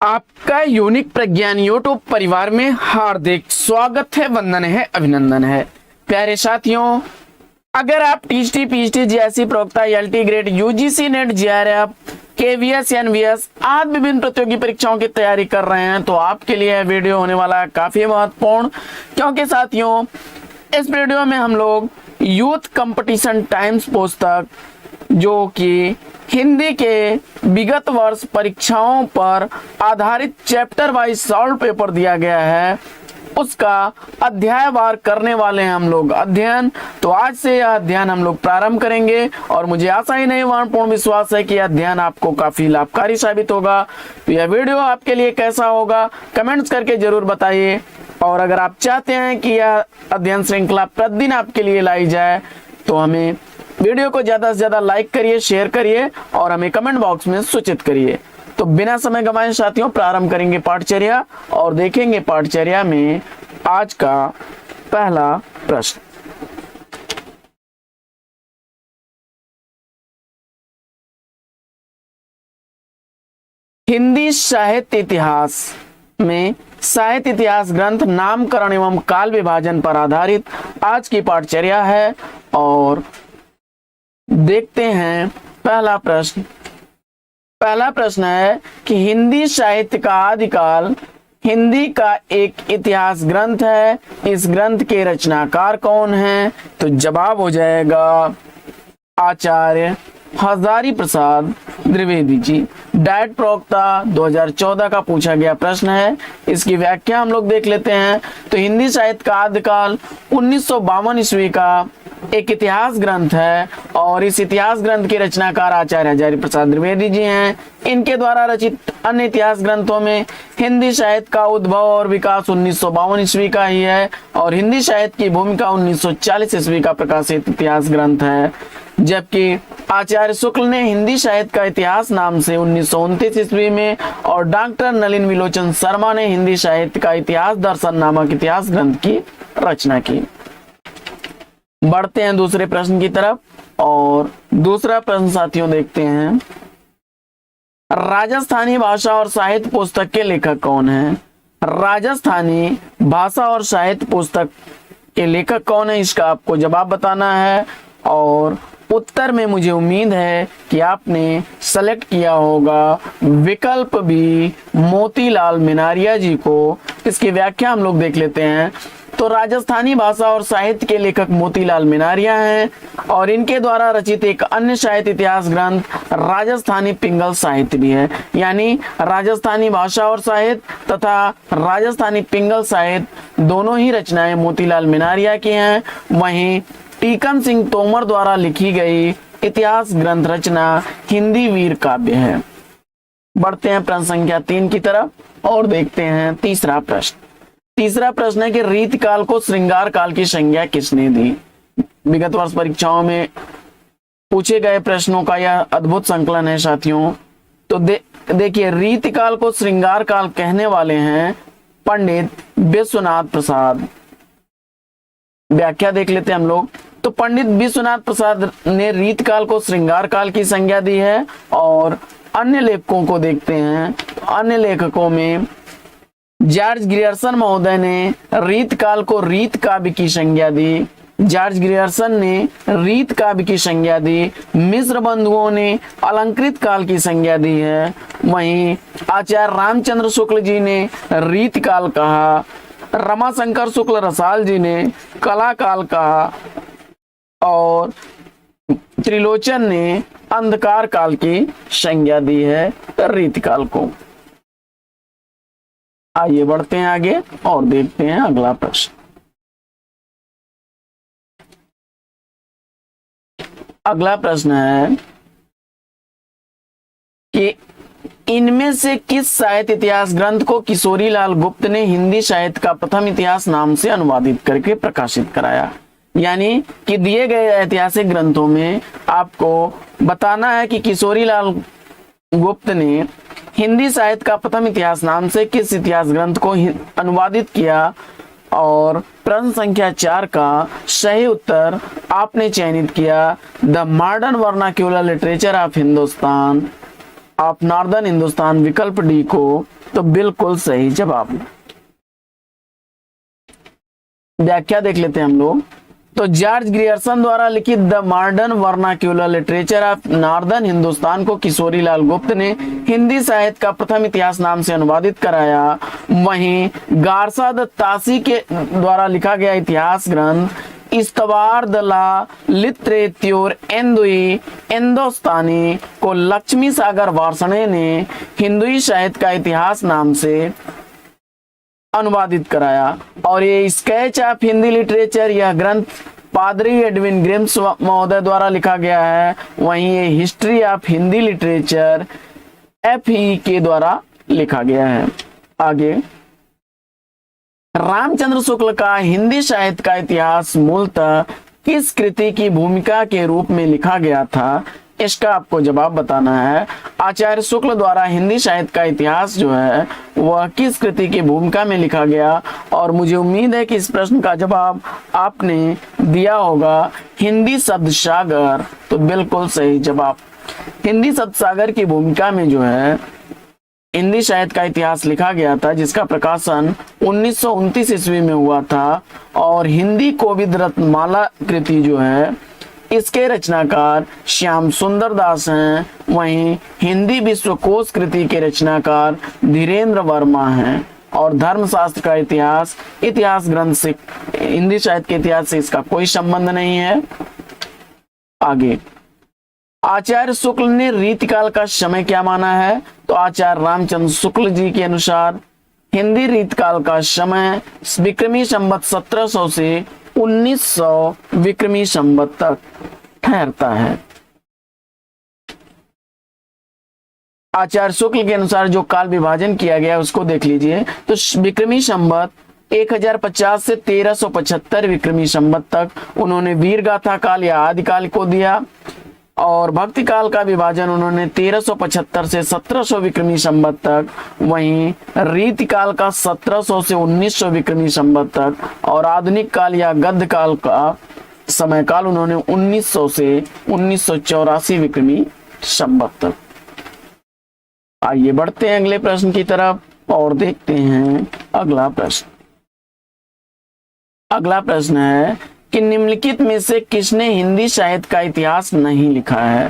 आपका यूनिक प्रज्ञान यूट्यूब परिवार में हार्दिक स्वागत है, वंदन है, अभिनंदन है। प्यारे साथियों, अगर आप टीजीटी, पीजीटी, जीआईसी, प्रोक्ता, LT grade, UGC NET, JRF, KVS, NVS आदि विभिन्न प्रतियोगी परीक्षाओं की तैयारी कर रहे हैं तो आपके लिए यह वीडियो होने वाला है काफी महत्वपूर्ण, क्योंकि साथियों इस वीडियो में हम लोग यूथ कंपटीशन टाइम्स पुस्तक जो कि हिंदी के विगत वर्ष परीक्षाओं पर आधारित चैप्टर वाइज सॉल्व पेपर दिया गया है, उसका अध्यायवार करने वाले हैं हम लोग अध्ययन। तो आज से यह अध्ययन हम लोग प्रारंभ करेंगे और मुझे आशा ही नहीं पूर्ण विश्वास है कि यह अध्ययन आपको काफी लाभकारी साबित होगा। तो यह वीडियो आपके लिए कैसा होगा कमेंट्स करके जरूर बताइए, और अगर आप चाहते हैं कि यह अध्ययन श्रृंखला प्रतिदिन आपके लिए लाई जाए तो हमें वीडियो को ज्यादा से ज्यादा लाइक करिए, शेयर करिए और हमें कमेंट बॉक्स में सूचित करिए। तो बिना समय गंवाए साथियों प्रारंभ करेंगे पाठचर्या और देखेंगे पाठचर्या में आज का पहला प्रश्न। हिंदी साहित्य इतिहास में साहित्य इतिहास ग्रंथ नामकरण एवं काल विभाजन पर आधारित आज की पाठचर्या है। और देखते हैं पहला प्रश्न। पहला प्रश्न है कि हिंदी साहित्य का आदिकाल हिंदी का एक इतिहास ग्रंथ है, इस ग्रंथ के रचनाकार कौन हैं? तो जवाब हो जाएगा आचार्य हजारी प्रसाद द्विवेदी जी। डाइट प्रोक्ता 2014 का पूछा गया प्रश्न है, इसकी व्याख्या हम लोग देख लेते हैं। तो हिंदी साहित्य का आदिकाल 1952 ईस्वी का एक इतिहास ग्रंथ है और इस इतिहास ग्रंथ के रचनाकार आचार्य हजारी प्रसाद द्विवेदी जी हैं। इनके द्वारा रचित अन्य इतिहास ग्रंथों में हिंदी साहित्य का उद्भव और विकास 1952 ईस्वी का ही है और हिंदी साहित्य की भूमिका 1940 ईस्वी का प्रकाशित इतिहास ग्रंथ है, जबकि आचार्य शुक्ल ने हिंदी साहित्य का इतिहास नाम से 1929 ईस्वी में और डॉक्टर नलिन विलोचन शर्मा ने हिंदी साहित्य का इतिहास दर्शन नामक इतिहास ग्रंथ की रचना की। बढ़ते हैं दूसरे प्रश्न की तरफ और दूसरा प्रश्न साथियों देखते हैं, राजस्थानी भाषा और साहित्य पुस्तक के लेखक कौन हैं? राजस्थानी भाषा और साहित्य पुस्तक के लेखक कौन है, इसका आपको जवाब बताना है। और उत्तर में मुझे उम्मीद है कि आपने सेलेक्ट किया होगा विकल्प बी मोतीलाल मिनारिया जी को। इसकी व्याख्या हम लोग देख लेते हैं। तो राजस्थानी भाषा और साहित्य के लेखक मोतीलाल मिनारिया हैं और इनके द्वारा रचित एक अन्य साहित्य इतिहास ग्रंथ राजस्थानी पिंगल साहित्य भी है। यानी राजस्थानी भाषा और साहित्य तथा राजस्थानी पिंगल साहित्य दोनों ही रचनाएं मोतीलाल मिनारिया की हैं। वहीं टीकम सिंह तोमर द्वारा लिखी गई इतिहास ग्रंथ रचना हिंदी वीर काव्य है। बढ़ते हैं प्रश्न संख्या 3 की तरफ और देखते हैं तीसरा प्रश्न। तीसरा प्रश्न है कि रीतिकाल को श्रृंगार काल की संज्ञा किसने दी? विगत वर्ष परीक्षाओं में पूछे गए प्रश्नों का यह अद्भुत संकलन है साथियों। तो देखिए रीतिकाल को श्रृंगार काल कहने वाले हैं पंडित विश्वनाथ प्रसाद। व्याख्या देख लेते हैं हम लोग। तो पंडित विश्वनाथ प्रसाद ने रीतकाल को श्रृंगार काल की संज्ञा दी है और अन्य लेखकों को देखते हैं। अन्य लेखकों में जॉर्ज ग्रियर्सन महोदय ने रीतकाल को रीत काव्य की संज्ञा दी। जॉर्ज ग्रियर्सन ने रीत काव्य की संज्ञा दी। मिश्र बंधुओं ने अलंकृत काल की संज्ञा दी है। वहीं आचार्य रामचंद्र शुक्ल जी ने रीत काल कहा। रमाशंकर शुक्ल रसाल जी ने कला काल कहा और त्रिलोचन ने अंधकार काल की संज्ञा दी है रीतिकाल को। आइए बढ़ते हैं आगे और देखते हैं अगला प्रश्न। अगला प्रश्न है कि इनमें से किस साहित्य इतिहास ग्रंथ को किशोरीलाल गुप्त ने हिंदी साहित्य का प्रथम इतिहास नाम से अनुवादित करके प्रकाशित कराया? यानी कि दिए गए ऐतिहासिक ग्रंथों में आपको बताना है कि किशोरीलाल गुप्त ने हिंदी साहित्य का प्रथम इतिहास नाम से किस इतिहास ग्रंथ को अनुवादित किया। और प्रश्न संख्या 4 का सही उत्तर आपने चयनित किया the modern vernacular literature of Hindustan of northern Hindustan विकल्प डी को तो बिल्कुल सही जवाब। व्याख्या देख लेते हैं हम लोग। तो जॉर्ज ग्रियर्सन द्वारा लिखित the modern vernacular literature of northern Hindustan को किशोरी लाल गुप्त ने हिंदी साहित्य का प्रथम इतिहास नाम से अनुवादित कराया। वहीं गारसा द तासी के द्वारा लिखा गया इतिहास ग्रंथ इस्तवार द ला लिटरेच्योर एंदुई हिंदुस्तानी को लक्ष्मी सागर वार्ष्णेय ने हिंदुई साहित्य का इतिहास नाम से अनुवादित कराया। और ये स्केच ऑफ हिंदी लिटरेचर, यह ग्रंथ पादरी एडविन ग्रिम्स महोदय द्वारा लिखा गया है। वहीं ये history of Hindi literature FE के द्वारा लिखा गया है। आगे, रामचंद्र शुक्ल का हिंदी साहित्य का इतिहास मूलतः किस कृति की भूमिका के रूप में लिखा गया था, इसका आपको जवाब बताना है। आचार्य शुक्ल द्वारा हिंदी साहित्य का इतिहास जो है वह किस कृति की भूमिका में लिखा गया, और मुझे उम्मीद है कि इस प्रश्न का जवाब आपने दिया होगा हिंदी शब्द सागर। तो बिल्कुल सही जवाब। हिंदी शब्द सागर की भूमिका में जो है हिंदी साहित्य का इतिहास लिखा गया था, जिसका प्रकाशन 1929 ईस्वी में हुआ था। और हिंदी कोविद रत्नमाला कृति जो है इसके रचनाकार श्याम सुंदर दास हैं। वहीं हिंदी विश्वकोश कृति के रचनाकार धीरेन्द्र वर्मा हैं। और धर्मशास्त्र का इतिहास ग्रंथ से हिंदी साहित्य के इतिहास से इसका कोई संबंध नहीं है। आगे, आचार्य शुक्ल ने रीतिकाल का समय क्या माना है? तो आचार्य रामचंद्र शुक्ल जी के अनुसार हिंदी रीतिकाल का समय विक्रमी संवत 1700 से 1900 विक्रमी संवत तक ठहरता है। आचार्य शुक्ल के अनुसार जो काल विभाजन किया गया उसको देख लीजिए। तो विक्रमी संवत 1050 से 1375 विक्रमी संवत तक उन्होंने वीर गाथा काल या आदिकाल को दिया। और भक्ति काल का विभाजन उन्होंने 1375 से 1700 विक्रमी संवत तक। वहीं रीति काल का 1700 से 1900 विक्रमी संवत तक। और आधुनिक काल या गद्य काल का समय काल उन्होंने 1900 से 1984 विक्रमी संवत तक। आइए बढ़ते हैं अगले प्रश्न की तरफ और देखते हैं अगला प्रश्न। अगला प्रश्न है कि निम्नलिखित में से किसने हिंदी साहित्य का इतिहास नहीं लिखा है?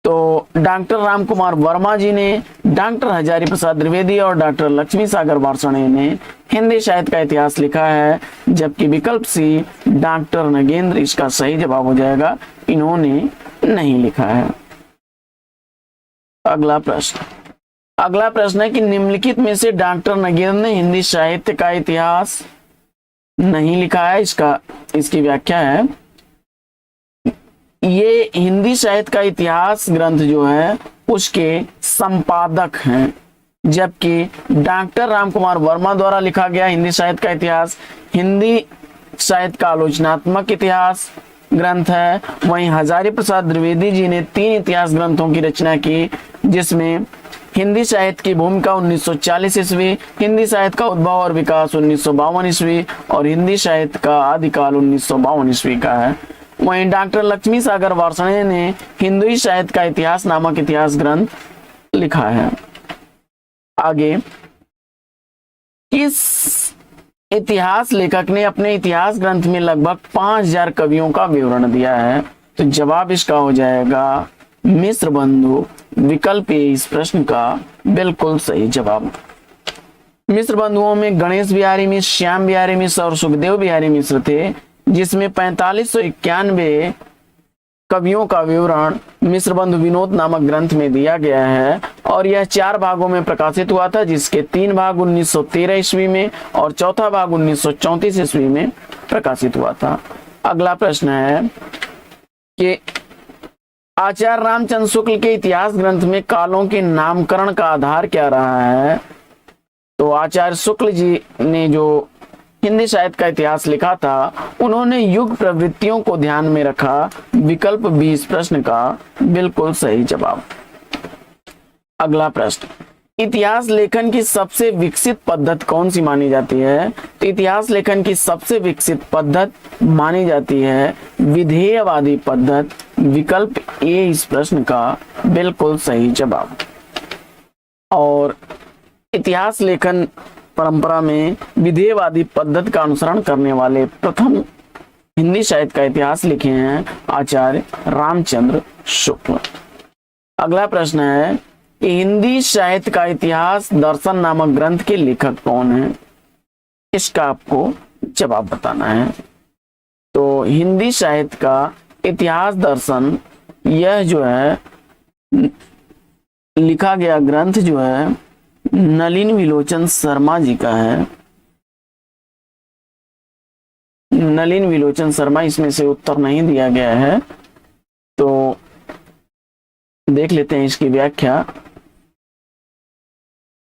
तो डॉक्टर रामकुमार वर्मा जी ने, डॉक्टर हजारी प्रसाद द्विवेदी और डॉक्टर लक्ष्मी सागर वार्ष्णेय ने हिंदी साहित्य का इतिहास लिखा है। जबकि विकल्प सी डॉक्टर नगेंद्र इसका सही जवाब हो जाएगा, इन्होंने नहीं लिखा है। अगला प्रश्न है कि निम्नलिखित में से डॉक्टर नगेंद्र ने हिंदी साहित्य का इतिहास नहीं लिखा है। इसकी व्याख्या है, ये हिंदी साहित्य का इतिहास ग्रंथ जो है उसके संपादक हैं। जबकि डॉक्टर रामकुमार वर्मा द्वारा लिखा गया हिंदी साहित्य का इतिहास हिंदी साहित्य का आलोचनात्मक इतिहास ग्रंथ है। वहीं हजारी प्रसाद द्विवेदी जी ने 3 इतिहास ग्रंथों की रचना की, जिसमें हिंदी साहित्य की भूमिका 1940 ईस्वी, हिंदी साहित्य का उद्भव और विकास 1952 ईस्वी और हिंदी साहित्य का आदिकाल 1952 ईस्वी का है। वहीं डॉक्टर लक्ष्मी सागर वार्ष्णेय ने हिंदी साहित्य का इतिहास नामक इतिहास ग्रंथ लिखा है। आगे, किस इतिहास लेखक ने अपने इतिहास ग्रंथ में लगभग 5000 कवियों का विवरण दिया है? तो जवाब इसका हो जाएगा मिश्र बंधु। विकल्प ए इस प्रश्न का बिल्कुल सही जवाब। मिश्र बंधुओं में गणेश बिहारी मिश्र, श्याम बिहारी मिश्र और सुखदेव बिहारी मिश्र थे, जिसमें 4591 कवियों का विवरण मिश्र बंधु विनोद नामक ग्रंथ में दिया गया है। और यह 4 भागों में प्रकाशित हुआ था, जिसके 3 भाग 1913 ईस्वी में और चौथा भाग 1934 ईस्वी में प्रकाशित हुआ था। अगला प्रश्न है कि आचार्य रामचंद्र शुक्ल के इतिहास ग्रंथ में कालों के नामकरण का आधार क्या रहा है? तो आचार्य शुक्ल जी ने जो हिंदी साहित्य का इतिहास लिखा था, उन्होंने युग प्रवृत्तियों को ध्यान में रखा। विकल्प 20 प्रश्न का बिल्कुल सही जवाब। अगला प्रश्न, इतिहास लेखन की सबसे विकसित पद्धति कौन सी मानी जाती है? तो इतिहास लेखन की सबसे विकसित पद्धति मानी जाती है विधेयवादी पद्धति। विकल्प ए इस प्रश्न का बिल्कुल सही जवाब। और इतिहास लेखन परंपरा में विधेयवादी पद्धति का अनुसरण करने वाले प्रथम हिंदी साहित्य का इतिहास लिखे हैं आचार्य रामचंद्र शुक्ल। अगला प्रश्न है कि हिंदी साहित्य का इतिहास दर्शन नामक ग्रंथ के लेखक कौन है? इसका आपको जवाब बताना है। तो हिंदी साहित्य का इतिहास दर्शन, यह जो है लिखा गया ग्रंथ जो है नलिन विलोचन शर्मा जी का है। नलिन विलोचन शर्मा, इसमें से उत्तर नहीं दिया गया है, तो देख लेते हैं इसकी व्याख्या।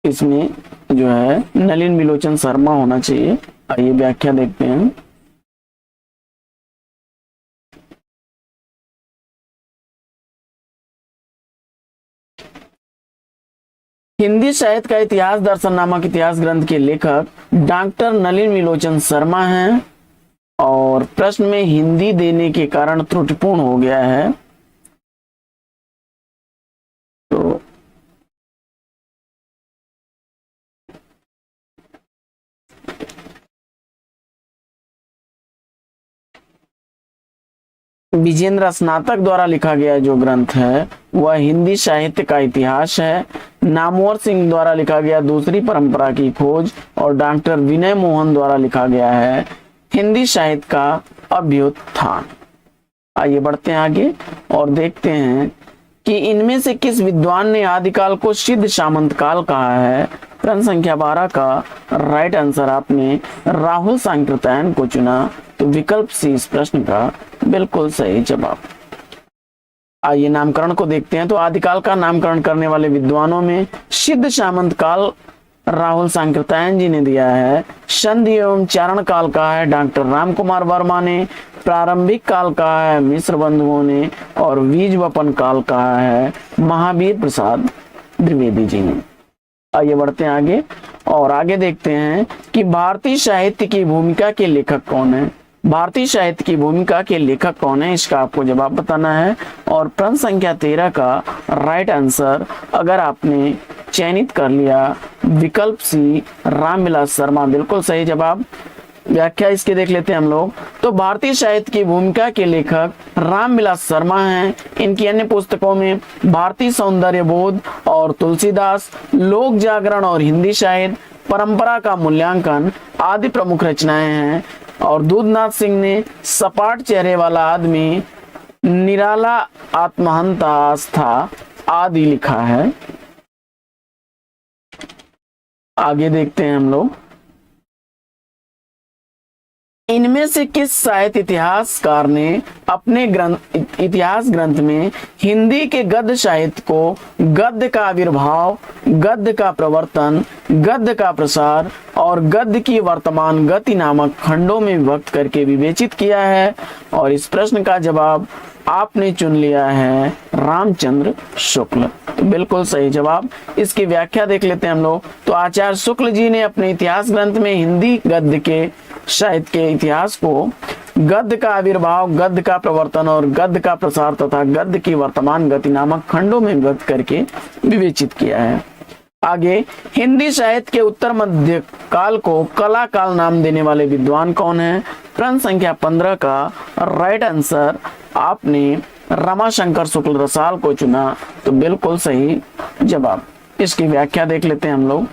इसमें जो है नलिन विलोचन शर्मा होना चाहिए। आइए व्याख्या देखते हैं। हिंदी साहित्य का इतिहास दर्शन नामक इतिहास ग्रंथ के लेखक डॉक्टर नलिन विलोचन शर्मा हैं और प्रश्न में हिंदी देने के कारण त्रुटिपूर्ण हो गया है। तो विजेंद्र स्नातक द्वारा लिखा गया जो ग्रंथ है वह हिंदी साहित्य का इतिहास है। नामवर सिंह द्वारा लिखा गया दूसरी परंपरा की खोज और डॉक्टर विनय मोहन द्वारा लिखा गया है हिंदी साहित्य का अभ्युत्थान। आइए बढ़ते हैं आगे और देखते हैं कि इनमें से किस विद्वान ने आदिकाल को सिद्ध सामंत काल कहा है। प्रश्न संख्या 12 का राइट आंसर आपने राहुल सांकृत्यायन को चुना, तो विकल्प सी इस प्रश्न का बिल्कुल सही जवाब। आइए नामकरण को देखते हैं। तो आदिकाल का नामकरण करने वाले विद्वानों में सिद्ध सामंत काल राहुल सांकृत्यायन जी ने दिया है। संधि एवं चारण काल का है डॉक्टर राम कुमार वर्मा ने। प्रारंभिक काल का है मिश्र बंधुओं ने और बीज वपन काल का है महावीर प्रसाद द्विवेदी जी ने। आइए बढ़ते हैं आगे और आगे देखते हैं कि भारतीय साहित्य की भूमिका के लेखक कौन है। भारतीय साहित्य की भूमिका के लेखक कौन है, इसका आपको जवाब बताना है। और प्रश्न संख्या 13 का राइट आंसर अगर आपने चयनित कर लिया विकल्प सी रामविलास शर्मा, बिल्कुल सही जवाब। व्याख्या इसके देख लेते हैं हम लोग। तो भारतीय साहित्य की भूमिका के लेखक रामविलास शर्मा हैं। इनकी अन्य पुस्तकों में भारतीय सौंदर्य बोध और तुलसीदास, लोक जागरण और हिंदी साहित्य, परंपरा का मूल्यांकन आदि प्रमुख रचनाएं हैं। और दूधनाथ सिंह ने सपाट चेहरे वाला आदमी, निराला आत्महंता आस्था आदि लिखा है। आगे देखते हैं हम लोग। इनमें से किस साहित्य इतिहासकार ने अपने इतिहास ग्रंथ में हिंदी के गद्य साहित्य को गद्य का आविर्भाव, गद्य का प्रवर्तन, गद्य का प्रसार और गद्य की वर्तमान गति नामक खंडों में विभक्त करके विवेचित किया है? और इस प्रश्न का जवाब आपने चुन लिया है रामचंद्र शुक्ल, तो बिल्कुल सही जवाब। इसकी व्याख्या देख लेते हैं हम लोग। तो आचार्य शुक्ल जी ने अपने इतिहास ग्रंथ में हिंदी गद्य के साहित्य के इतिहास को गद्य का आविर्भाव, गद्य का प्रवर्तन और गद्य का प्रसार तथा गद्य की वर्तमान गति नामक खंडों में विभक्त करके विवेचित किया है। आगे, हिंदी साहित्य के उत्तर मध्य काल को कला काल नाम देने वाले विद्वान कौन है? प्रश्न संख्या 15 का राइट आंसर आपने रमाशंकर शुक्ल रसाल को चुना, तो बिल्कुल सही जवाब। इसकी व्याख्या देख लेते हैं हम लोग।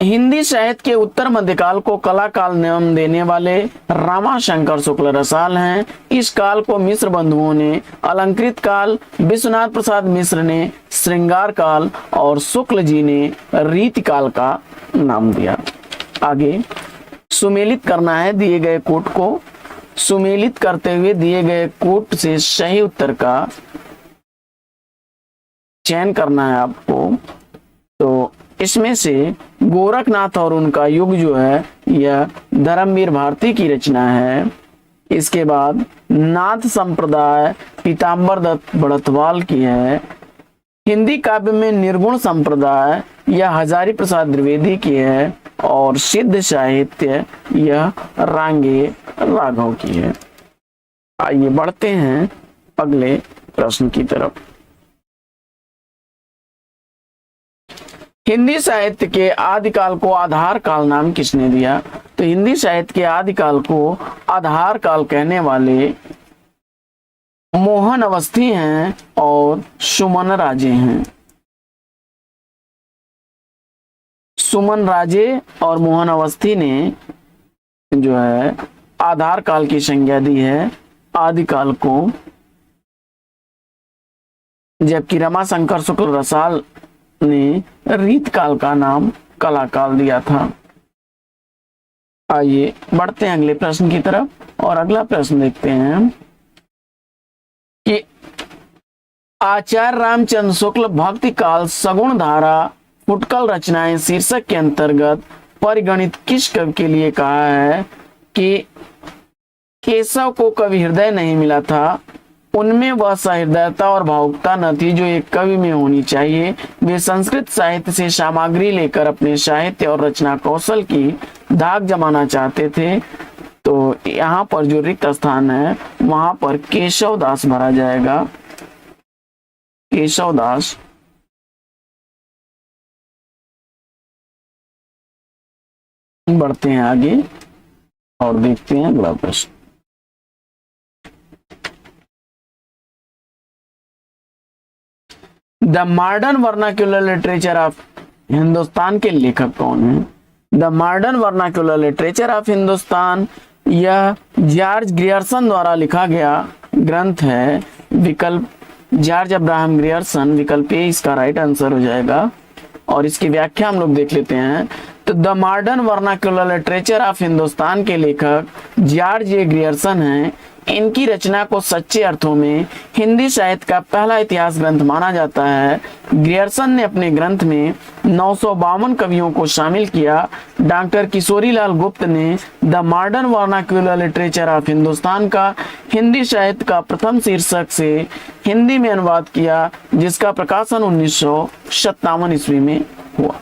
हिंदी साहित्य के उत्तर मध्यकाल को कला काल नाम देने वाले रमाशंकर शुक्ल रसाल हैं। इस काल को मिश्र बंधुओं ने अलंकृत काल, विश्वनाथ प्रसाद मिश्र ने श्रृंगार काल और शुक्ल जी ने रीति काल का नाम दिया। आगे सुमेलित करना है दिए गए कोट को। सुमेलित करते हुए दिए गए कोट से सही उत्तर का चयन करना है आपको। तो इसमें से गोरखनाथ और उनका युग जो है यह धर्मवीर भारती की रचना है। इसके बाद नाथ संप्रदाय पीताम्बर दत्त बड़तवाल की है। हिंदी काव्य में निर्गुण संप्रदाय यह हजारी प्रसाद द्विवेदी की है। और सिद्ध साहित्य यह रांगे राघव की है। आइए बढ़ते हैं अगले प्रश्न की तरफ। हिंदी साहित्य के आदिकाल को आधार काल नाम किसने दिया? तो हिंदी साहित्य के आदिकाल को आधार काल कहने वाले मोहन अवस्थी हैं और सुमन राजे हैं। सुमन राजे और मोहन अवस्थी ने जो है आधार काल की संज्ञा दी है आदिकाल को, जबकि रमाशंकर शुक्ल रसाल ने रीत काल का नाम कला काल दिया था। आइए बढ़ते हैं अगले प्रश्न की तरफ और अगला प्रश्न देखते हैं कि आचार्य रामचंद्र शुक्ल भक्ति काल सगुण धारा फुटकल रचनाएं शीर्षक के अंतर्गत परिगणित किस कवि के लिए कहा है कि केशव को कवि हृदय नहीं मिला था, उनमें वह सहृदयता और भावुकता न थी जो एक कवि में होनी चाहिए। वे संस्कृत साहित्य से सामग्री लेकर अपने साहित्य और रचना कौशल की धाक जमाना चाहते थे। तो यहाँ पर जो रिक्त स्थान है वहां पर केशव दास भरा जाएगा, केशव दास। बढ़ते हैं आगे और देखते हैं अगला प्रश्न। The modern vernacular literature of Hindustan के लेखक कौन है? The modern vernacular literature of Hindustan यह जॉर्ज ग्रियर्सन द्वारा लिखा गया ग्रंथ है। विकल्प जॉर्ज अब्राहम ग्रियर्सन, विकल्प ए इसका राइट आंसर हो जाएगा। और इसकी व्याख्या हम लोग देख लेते हैं। तो the modern vernacular literature of Hindustan के लेखक जॉर्ज ए ग्रियर्सन हैं। इनकी रचना को सच्चे अर्थों में हिंदी साहित्य का पहला इतिहास ग्रंथ माना जाता है। ग्रियर्सन ने अपने ग्रंथ में 952 कवियों को शामिल किया। डॉक्टर किशोरीलाल गुप्त ने the modern vernacular literature of Hindustan का हिंदी साहित्य का प्रथम शीर्षक से हिंदी में अनुवाद किया, जिसका प्रकाशन 1957 ईस्वी में हुआ।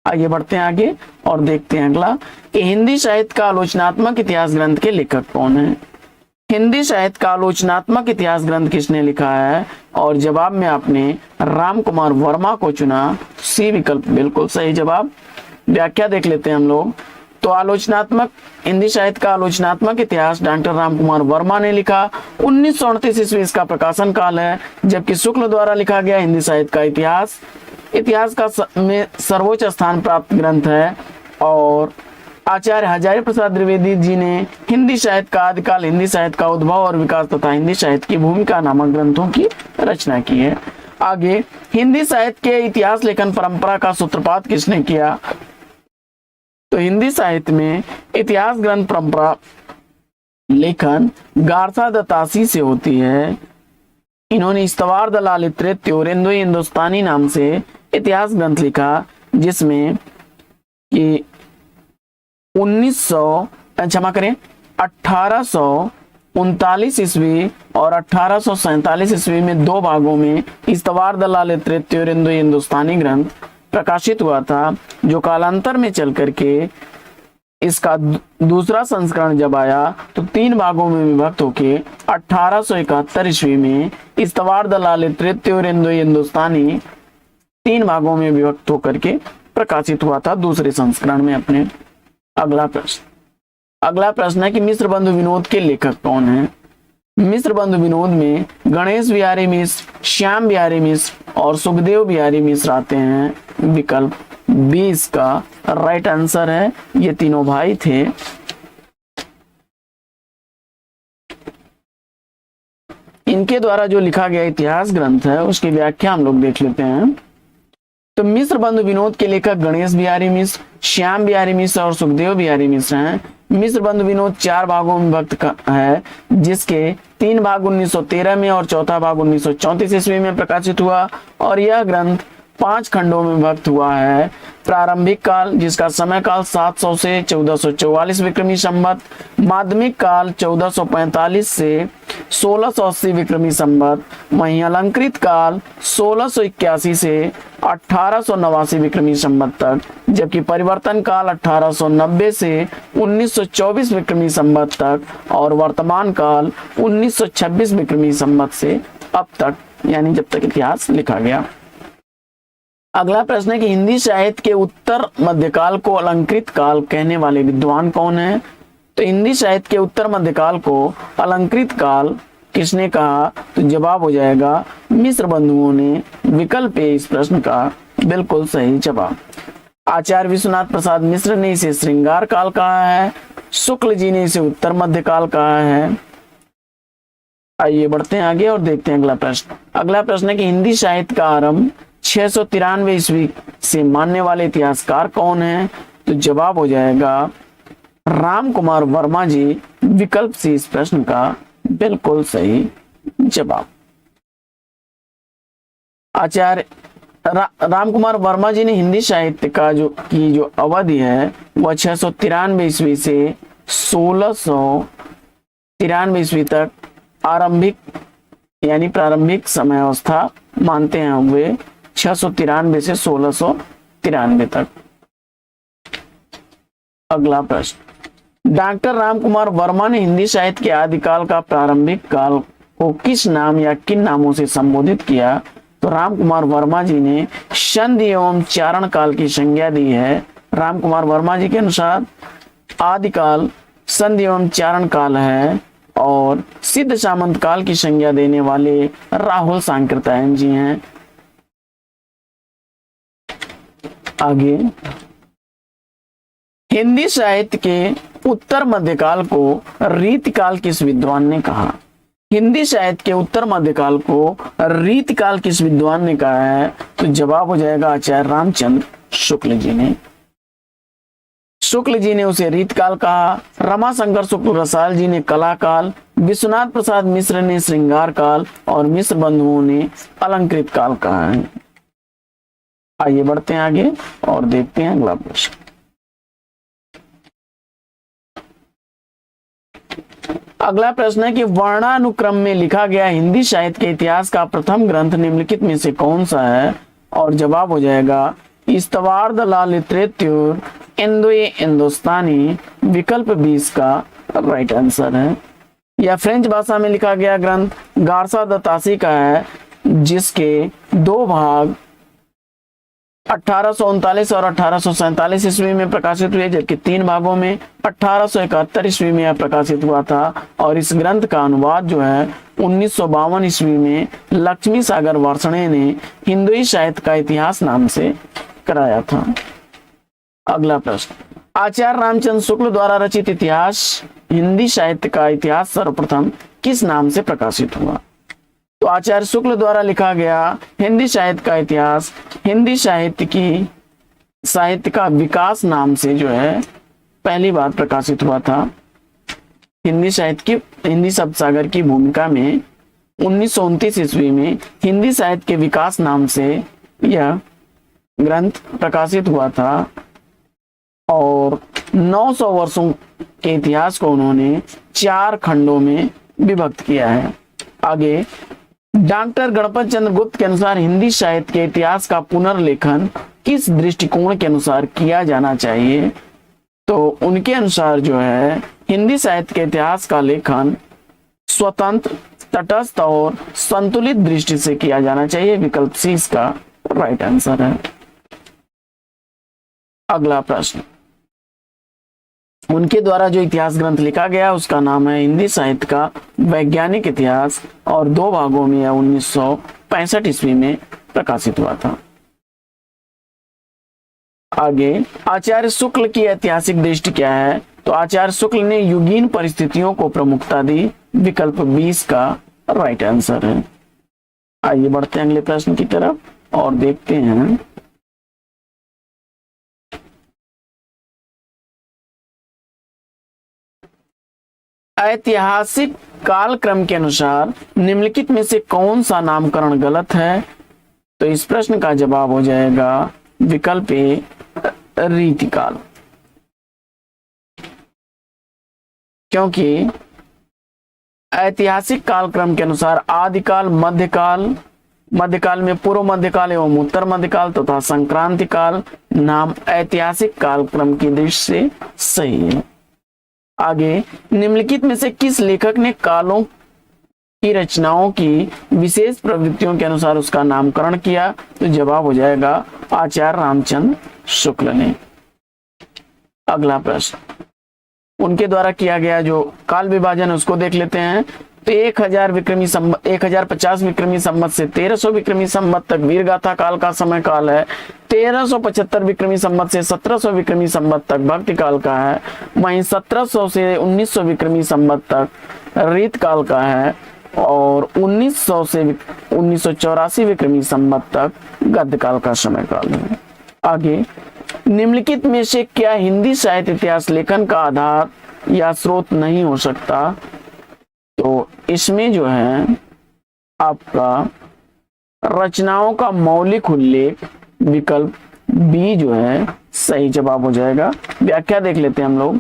आइए बढ़ते हैं आगे और देखते हैं अगला कि हिंदी साहित्य का आलोचनात्मक इतिहास ग्रंथ के लेखक कौन है? हिंदी साहित्य का आलोचनात्मक इतिहास ग्रंथ किसने लिखा है? और जवाब में आपने राम कुमार वर्मा को चुना, सी विकल्प बिल्कुल सही जवाब। व्याख्या देख लेते हैं हम लोग। तो आलोचनात्मक हिंदी साहित्य का आलोचनात्मक इतिहास डॉक्टर राम कुमार वर्मा ने लिखा। 1938 ईस्वी इसका प्रकाशन काल है, जबकि शुक्ल द्वारा लिखा गया हिंदी साहित्य का इतिहास का में सर्वोच्च स्थान प्राप्त ग्रंथ है। और आचार्य हजारी प्रसाद द्विवेदी जी ने हिंदी साहित्य का आदिकाल, हिंदी साहित्य का उद्भव और विकास तथा हिंदी साहित्य की भूमिका नामक ग्रंथों की रचना की है। आगे हिंदी साहित्य के इतिहास लेखन परंपरा का सूत्रपात किसने किया? तो हिंदी साहित्य में इतिहास ग्रंथ परंपरा लेखन गारसा दत्तासी से होती है। इन्होंने इस्तवार द ललित त्योरेंदु हिंदुस्तानी नाम से इतिहास ग्रंथ लिखा, जिसमें कि 1839 ईस्वी और 1847 ईस्वी में दो भागों में इस्तवार द ललित त्योरेंदु हिंदुस्तानी ग्रंथ प्रकाशित हुआ था, जो कालांतर में चल करके इसका दूसरा संस्करण जब आया तो 3 भागों में विभक्त होके 1871 ईस्वी में इस्तवार द ललित त्योरेंदु हिंदुस्तानी 3 भागों में विभक्त होकर के प्रकाशित हुआ था दूसरे संस्करण में अपने। अगला प्रश्न है कि मिश्र बंधु विनोद के लेखक कौन है? मिश्र बंधु विनोद में गणेश बिहारी मिश्र, श्याम बिहारी मिश्र और सुखदेव बिहारी मिश्र आते हैं। विकल्प बी इसका राइट आंसर है। ये तीनों भाई थे। इनके द्वारा जो लिखा गया इतिहास ग्रंथ है उसकी व्याख्या हम लोग देख लेते हैं। तो मिश्र बंधु विनोद के लेखक गणेश बिहारी मिश्र, श्याम बिहारी मिश्र और सुखदेव बिहारी मिश्र हैं। मिश्र बंधु विनोद 4 भागों में विभक्त है, जिसके 3 भाग 1913 में और चौथा भाग 1934 ईस्वी में प्रकाशित हुआ। और यह ग्रंथ 5 खंडों में विभक्त हुआ है। प्रारंभिक काल, जिसका समय काल 700 से 1444 विक्रमी संवत, माध्यमिक काल 1445 से 1680 विक्रमी संवत, वहीं अलंकृत काल 1681 से 1889 विक्रमी संवत तक, जबकि परिवर्तन काल 1890 से 1924 विक्रमी संवत तक और वर्तमान काल 1926 विक्रमी संवत से अब तक, यानी जब तक इतिहास लिखा गया। अगला प्रश्न है कि हिंदी साहित्य के उत्तर मध्यकाल को अलंकृत काल कहने वाले विद्वान कौन है? तो हिंदी साहित्य के उत्तर मध्यकाल को अलंकृत काल किसने कहा? तो जवाब हो जाएगा मिश्र बंधुओं ने। विकल्प है इस प्रश्न का बिल्कुल सही जवाब। आचार्य विश्वनाथ प्रसाद मिश्र ने इसे श्रृंगार काल कहा है, शुक्ल जी ने इसे उत्तर मध्यकाल कहा है। आइए बढ़ते हैं आगे और देखते हैं अगला प्रश्न। अगला प्रश्न है कि हिंदी साहित्य का आरंभ 693 ईस्वी से मानने वाले इतिहासकार कौन है? तो जवाब हो जाएगा राम कुमार वर्मा जी। विकल्प सी इस प्रश्न का बिल्कुल सही जवाब। आचार्य राम कुमार वर्मा जी ने हिंदी साहित्य का जो अवधि है वह 693 ईस्वी से 1693 ईस्वी तक आरंभिक यानी प्रारंभिक समय अवस्था मानते हैं वे 693 से 1693 तक। अगला प्रश्न, डॉक्टर राम कुमार वर्मा ने हिंदी साहित्य के आदिकाल का प्रारंभिक काल को किस नाम या किन नामों से संबोधित किया? तो राम कुमार वर्मा जी ने संधि एवं चारण काल की संज्ञा दी है। राम कुमार वर्मा जी के अनुसार आदिकाल संधि एवं चारण काल है और सिद्ध सामंत काल की संज्ञा देने वाले राहुल सांकृत्यायन जी हैं। आगे, हिंदी साहित्य के उत्तर मध्यकाल को रीतिकाल किस विद्वान ने कहा? हिंदी साहित्य के उत्तर मध्यकाल को रीतिकाल किस विद्वान ने कहा है? तो जवाब हो जाएगा आचार्य रामचंद्र शुक्ल जी ने। शुक्ल जी ने उसे रीतकाल कहा, रमाशंकर शुक्ल रसाल जी ने कलाकाल, विश्वनाथ प्रसाद मिश्र ने श्रृंगार काल और मिश्र बंधुओं ने अलंकृत काल कहा है। आइए बढ़ते हैं आगे और देखते हैं अगला प्रश्न। अगला प्रश्न है कि वर्णानुक्रम में लिखा गया हिंदी साहित्य के इतिहास का प्रथम ग्रंथ निम्नलिखित में से कौन सा है? और जवाब हो जाएगा इस्तवार्द ला लिटरेच्योर इंदोस्तानी। विकल्प 20 का राइट आंसर है। यह फ्रेंच भाषा में लिखा गया ग्रंथ गार्सा द तासी का है, जिसके 2 भाग 1839 और 1847 ईस्वी में प्रकाशित हुए, जबकि 3 भागों में 1871 ईस्वी में यह प्रकाशित हुआ था। और इस ग्रंथ का अनुवाद जो है 1952 ईस्वी में लक्ष्मी सागर वार्ष्णेय ने हिंदुई साहित्य का इतिहास नाम से कराया था। अगला प्रश्न, आचार्य रामचंद्र शुक्ल द्वारा रचित इतिहास हिंदी साहित्य का इतिहास सर्वप्रथम किस नाम से प्रकाशित हुआ? तो आचार्य शुक्ल द्वारा लिखा गया हिंदी साहित्य का इतिहास हिंदी साहित्य का विकास नाम से जो है पहली बार प्रकाशित हुआ था। हिंदी शब्द सागर की भूमिका में 1929 ईस्वी में हिंदी साहित्य के विकास नाम से यह ग्रंथ प्रकाशित हुआ था और 900 वर्षों के इतिहास को उन्होंने 4 खंडों में विभक्त किया है। आगे, डॉक्टर गणपत चंद्र गुप्त के अनुसार हिंदी साहित्य के इतिहास का पुनर्लेखन किस दृष्टिकोण के अनुसार किया जाना चाहिए? तो उनके अनुसार जो है हिंदी साहित्य के इतिहास का लेखन स्वतंत्र, तटस्थ और संतुलित दृष्टि से किया जाना चाहिए। विकल्प सी इसका राइट आंसर है। अगला प्रश्न, उनके द्वारा जो इतिहास ग्रंथ लिखा गया उसका नाम है हिंदी साहित्य का वैज्ञानिक इतिहास और 2 भागों में यह 1965 ईस्वी में प्रकाशित हुआ था। आगे, आचार्य शुक्ल की ऐतिहासिक दृष्टि क्या है? तो आचार्य शुक्ल ने युगीन परिस्थितियों को प्रमुखता दी। विकल्प 20 का राइट आंसर है। आइए बढ़ते हैं अगले प्रश्न की तरफ और देखते हैं। ऐतिहासिक कालक्रम के अनुसार निम्नलिखित में से कौन सा नामकरण गलत है? तो इस प्रश्न का जवाब हो जाएगा विकल्प ए रीतिकाल, क्योंकि ऐतिहासिक कालक्रम के अनुसार आदिकाल, मध्यकाल, मध्यकाल में पूर्व मध्यकाल एवं उत्तर मध्यकाल तथा संक्रांति काल नाम ऐतिहासिक कालक्रम की दृष्टि से सही है। आगे, निम्नलिखित में से किस लेखक ने कालों की रचनाओं की विशेष प्रवृत्तियों के अनुसार उसका नामकरण किया? तो जवाब हो जाएगा आचार्य रामचंद्र शुक्ल ने। अगला प्रश्न, उनके द्वारा किया गया जो काल विभाजन उसको देख लेते हैं। तो 1050 विक्रमी संवत से 1300 विक्रमी संवत तक वीरगाथा काल का समय काल है। 1375 विक्रमी संवत से 1700 विक्रमी संवत तक भक्ति काल का है। वहीं 1700 से 1900 विक्रमी संवत तक रीत काल का है और 1900 से 1984 विक्रमी संवत तक गद्य काल का समय काल है। आगे, निम्नलिखित में से क्या हिंदी साहित्य इतिहास लेखन का आधार या स्रोत नहीं हो सकता? तो इसमें जो है आपका रचनाओं का मौलिक उल्लेख विकल्प बी जो है सही जवाब हो जाएगा। व्याख्या देख लेते हैं हम लोग।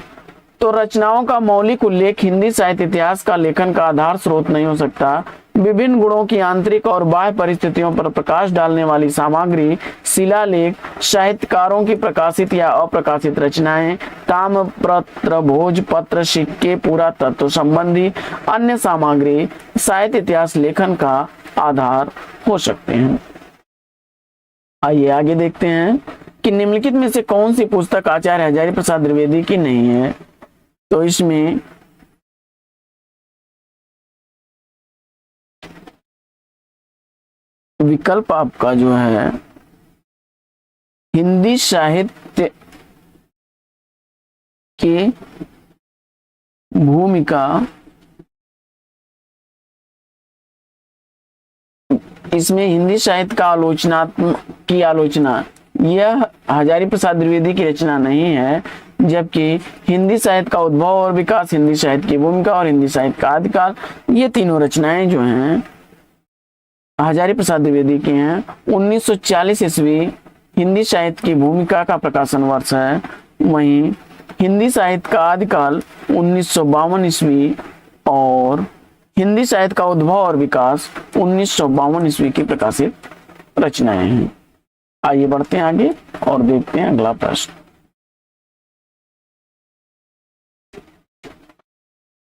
तो रचनाओं का मौलिक उल्लेख हिंदी साहित्य इतिहास का लेखन का आधार स्रोत नहीं हो सकता। विभिन्न गुणों की आंतरिक और बाह्य परिस्थितियों पर प्रकाश डालने वाली सामग्री, शिलालेख, साहित्यकारों की प्रकाशित या अप्रकाशित रचनाएं, ताम्रपत्र, भोजपत्र, सिक्के, पुरातत्व संबंधी अन्य सामग्री साहित्य इतिहास लेखन का आधार हो सकते हैं। आइए आगे देखते हैं कि निम्नलिखित में से कौन सी पुस्तक आचार्य हजारी प्रसाद द्विवेदी की नहीं है? तो इसमें विकल्प आपका जो है हिंदी साहित्य की भूमिका, इसमें हिंदी साहित्य का आलोचना यह हजारी प्रसाद द्विवेदी की रचना नहीं है, जबकि हिंदी साहित्य का उद्भव और विकास, हिंदी साहित्य की भूमिका और हिंदी साहित्य का आदिकाल, ये तीनों रचनाएं जो हैं हजारी प्रसाद द्विवेदी की हैं। 1940 ईस्वी हिंदी साहित्य की भूमिका का प्रकाशन वर्ष है। वहीं हिंदी साहित्य का आदिकाल 1952 ईस्वी और हिंदी साहित्य का उद्भव और विकास 1952 ईस्वी की प्रकाशित रचनाएं हैं। आइए बढ़ते हैं आगे और देखते हैं अगला प्रश्न।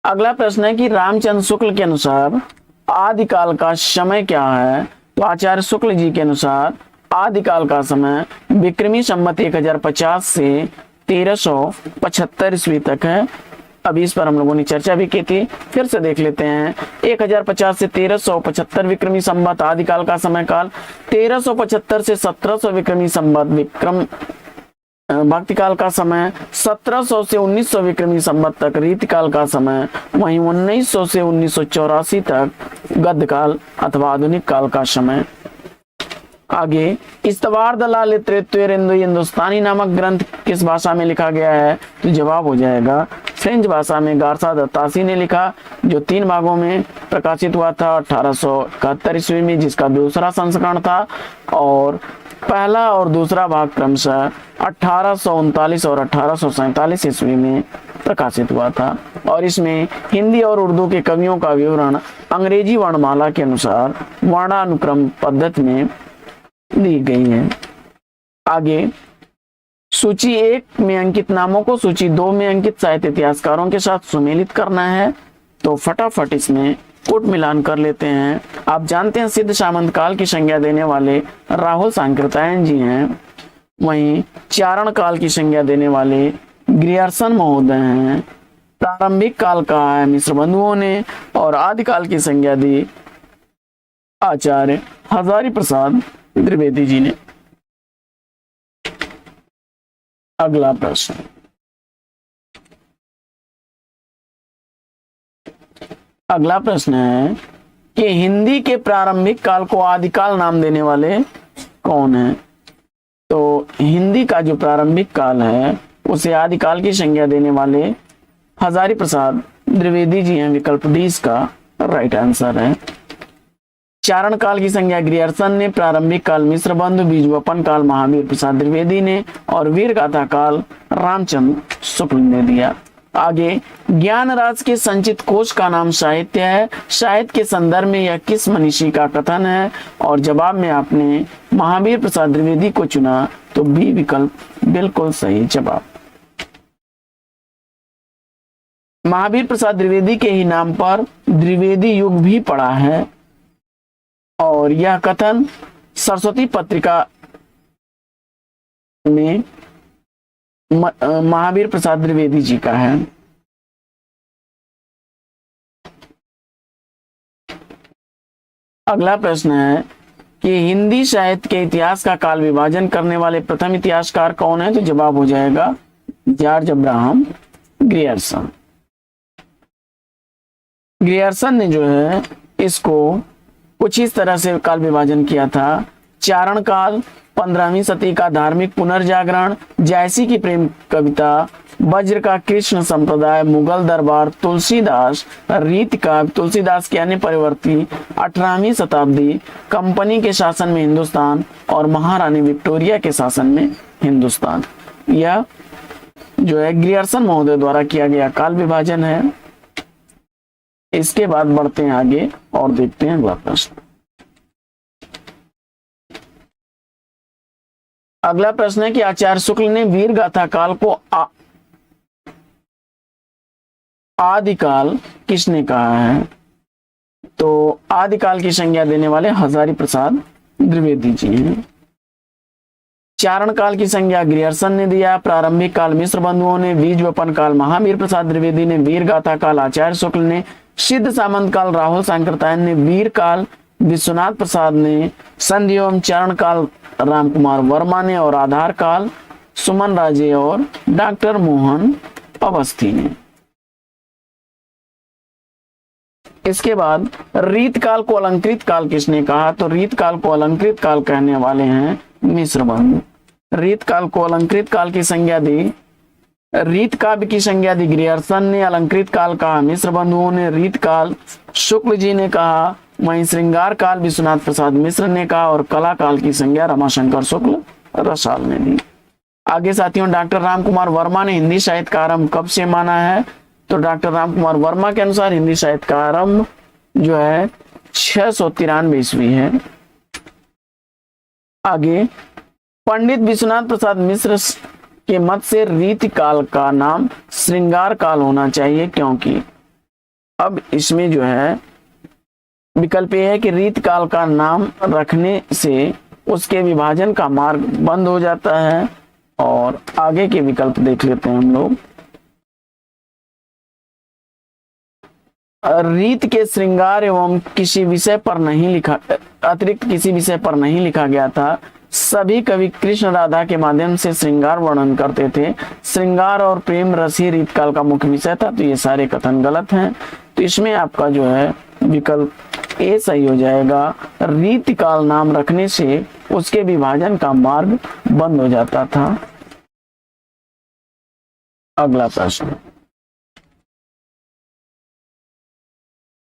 अगला प्रश्न है कि रामचंद्र शुक्ल के अनुसार आदिकाल का समय क्या है? तो आचार्य शुक्ल जी के अनुसार आदिकाल का समय विक्रमी संवत 1050 से 1375 ईस्वी तक है। अभी इस पर हम लोगों ने चर्चा भी की थी, फिर से देख लेते हैं। 1050 से 1375 विक्रमी संवत आदिकाल का समय काल, 1375 से 1700 विक्रमी संवत विक्रम भक्ति काल का समय, 1700 से 1900 विक्रमी संवत तक रीति काल का समय, वहीं 1900 से 1984 तक गद्य काल अथवा आधुनिक काल का समय। आगे, इस्तवार दलाल हिंदुस्तानी नामक ग्रंथ किस भाषा में लिखा गया है? तो जवाब हो जाएगा फ्रेंच भाषा में गारसा दत्तासी ने लिखा, जो 3 भागों में प्रकाशित हुआ था 1871 ईस्वी में, जिसका दूसरा संस्करण था, और पहला और दूसरा भाग क्रमशः 1839 और 1847 ईस्वी में प्रकाशित हुआ था। और इसमें हिंदी और उर्दू के कवियों का विवरण अंग्रेजी वर्णमाला के अनुसार वर्णानुक्रम पद्धति में दी गई है। आगे, सूची 1 में अंकित नामों को सूची 2 में अंकित साहित्य इतिहासकारों के साथ सुमेलित करना है। तो फटाफट इसमें कूट मिलान कर लेते हैं। आप जानते हैं सिद्ध सामंत काल की संज्ञा देने वाले राहुल सांकृत्यायन जी हैं। वहीं चारण काल की संज्ञा देने वाले ग्रियर्सन महोदय हैं। प्रारंभिक काल का है मिश्र बंधुओं ने, और आदिकाल की संज्ञा दी आचार्य हजारी प्रसाद द्विवेदी जी ने। अगला प्रश्न, अगला प्रश्न है कि हिंदी के प्रारंभिक काल को आदिकाल नाम देने वाले कौन हैं? तो हिंदी का जो प्रारंभिक काल है उसे आदिकाल की संज्ञा देने वाले हजारी प्रसाद द्विवेदी जी हैं। विकल्प डी इसका राइट आंसर है। चारण काल की संज्ञा ग्रियर्सन ने, प्रारंभिक काल मिश्र बंधु, बीजवपन काल महावीर प्रसाद द्विवेदी ने, और वीर गाथा काल रामचंद्र शुक्ल ने दिया। आगे, ज्ञान राज के संचित कोश का नाम साहित्य है। साहित्य के संदर्भ में यह किस मनीषी का कथन है? और जवाब में आपने महावीर प्रसाद द्विवेदी को चुना, तो बी विकल्प बिल्कुल सही जवाब। महावीर प्रसाद द्विवेदी के ही नाम पर द्विवेदी युग भी पड़ा है, और यह कथन सरस्वती पत्रिका में महावीर प्रसाद द्विवेदी जी का है। अगला प्रश्न है कि हिंदी साहित्य के इतिहास का काल विभाजन करने वाले प्रथम इतिहासकार कौन है? तो जवाब हो जाएगा जॉर्ज अब्राहम ग्रियर्सन। ग्रियर्सन ने जो है इसको कुछ इस तरह से काल विभाजन किया था। चारण काल, 15वीं सदी का धार्मिक पुनर्जागरण, जायसी की प्रेम कविता, वज्र का कृष्ण संप्रदाय, मुगल दरबार, तुलसीदास, रीत काव्य, तुलसीदास के अन्य परिवर्ती, 18वीं शताब्दी, कंपनी के शासन में हिंदुस्तान और महारानी विक्टोरिया के शासन में हिंदुस्तान। यह जो है ग्रियर्सन महोदय द्वारा किया गया काल विभाजन है। इसके बाद बढ़ते हैं आगे और देखते हैं अगला प्रश्न। अगला प्रश्न है कि आचार्य शुक्ल ने वीर गाथा काल को आदिकाल किसने कहा है? तो आदिकाल की संज्ञा देने वाले हजारी प्रसाद द्विवेदी जी हैं। चारण काल की संज्ञा ग्रियर्सन ने दिया। प्रारंभिक काल मिश्र बंधुओं ने, बीज वपन काल महावीर प्रसाद द्विवेदी ने, वीर गाथा काल आचार्य शुक्ल ने, सिद्ध सामंत काल राहुल सांकृत्यायन ने, वीर काल विश्वनाथ प्रसाद ने, संधि एवं चरण काल राम कुमार वर्मा ने, और आधार काल सुमन राजे और डॉक्टर मोहन अवस्थी ने। इसके बाद रीत काल को अलंकृत काल किसने कहा? तो रीत काल को अलंकृत काल कहने वाले हैं मिश्र बंधु। रीत काल को अलंकृत काल की संज्ञा दी, रीत काव्य की संज्ञा दी ग्रियर्सन ने, अलंकृत काल कहा मिश्र बंधुओं ने, रीत काल शुक्ल जी ने कहा, वहीं श्रृंगार काल विश्वनाथ प्रसाद मिश्र ने कहा, और कला काल की संज्ञा रमाशंकर शुक्ल रसाल ने दी। आगे साथियों, डॉक्टर राम कुमार वर्मा ने हिंदी साहित्य का आरंभ कब से माना है? तो डॉक्टर राम कुमार वर्मा के अनुसार हिंदी साहित्य का आरंभ जो है 693 ईस्वी है। आगे, पंडित विश्वनाथ प्रसाद मिश्र के मत से रीति काल का नाम श्रृंगार काल होना चाहिए, क्योंकि अब इसमें जो है विकल्प यह है कि रीत काल का नाम रखने से उसके विभाजन का मार्ग बंद हो जाता है। और आगे के विकल्प देख लेते हैं हम लोग। रीत के श्रृंगार एवं किसी विषय पर नहीं लिखा, अतिरिक्त किसी विषय पर नहीं लिखा गया था। सभी कवि कृष्ण राधा के माध्यम से श्रृंगार वर्णन करते थे। श्रृंगार और प्रेम रस ही रीत काल का मुख्य विषय था। तो ये सारे कथन गलत हैं। तो इसमें आपका जो है विकल्प ए सही हो जाएगा। रीति काल नाम रखने से उसके विभाजन का मार्ग बंद हो जाता था। अगला प्रश्न,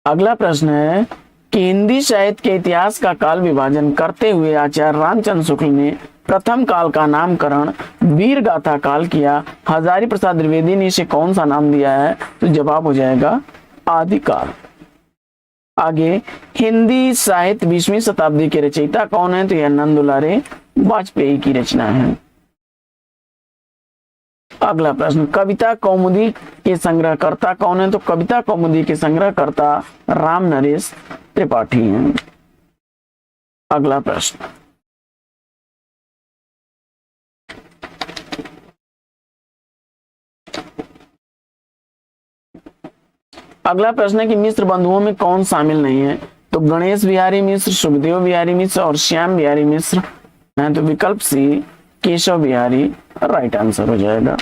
अगला प्रश्न है कि हिंदी साहित्य के इतिहास का काल विभाजन करते हुए आचार्य रामचंद्र शुक्ल ने प्रथम काल का नामकरण वीर गाथा काल किया। हजारी प्रसाद द्विवेदी ने इसे कौन सा नाम दिया है? तो जवाब हो जाएगा आदिकाल। आगे, हिंदी साहित्य 20वीं शताब्दी के रचयिता कौन है? तो यह नंदुलारे वाजपेयी की रचना है। अगला प्रश्न, कविता कौमुदी के संग्रहकर्ता कौन है? तो कविता कौमुदी के संग्रहकर्ता राम नरेश त्रिपाठी हैं। अगला प्रश्न, अगला प्रश्न है कि मिश्र बंधुओं में कौन शामिल नहीं है? तो गणेश बिहारी मिश्र, सुखदेव बिहारी मिश्र और श्याम बिहारी मिश्र हैं। तो विकल्प सी केशव बिहारी राइट आंसर हो जाएगा।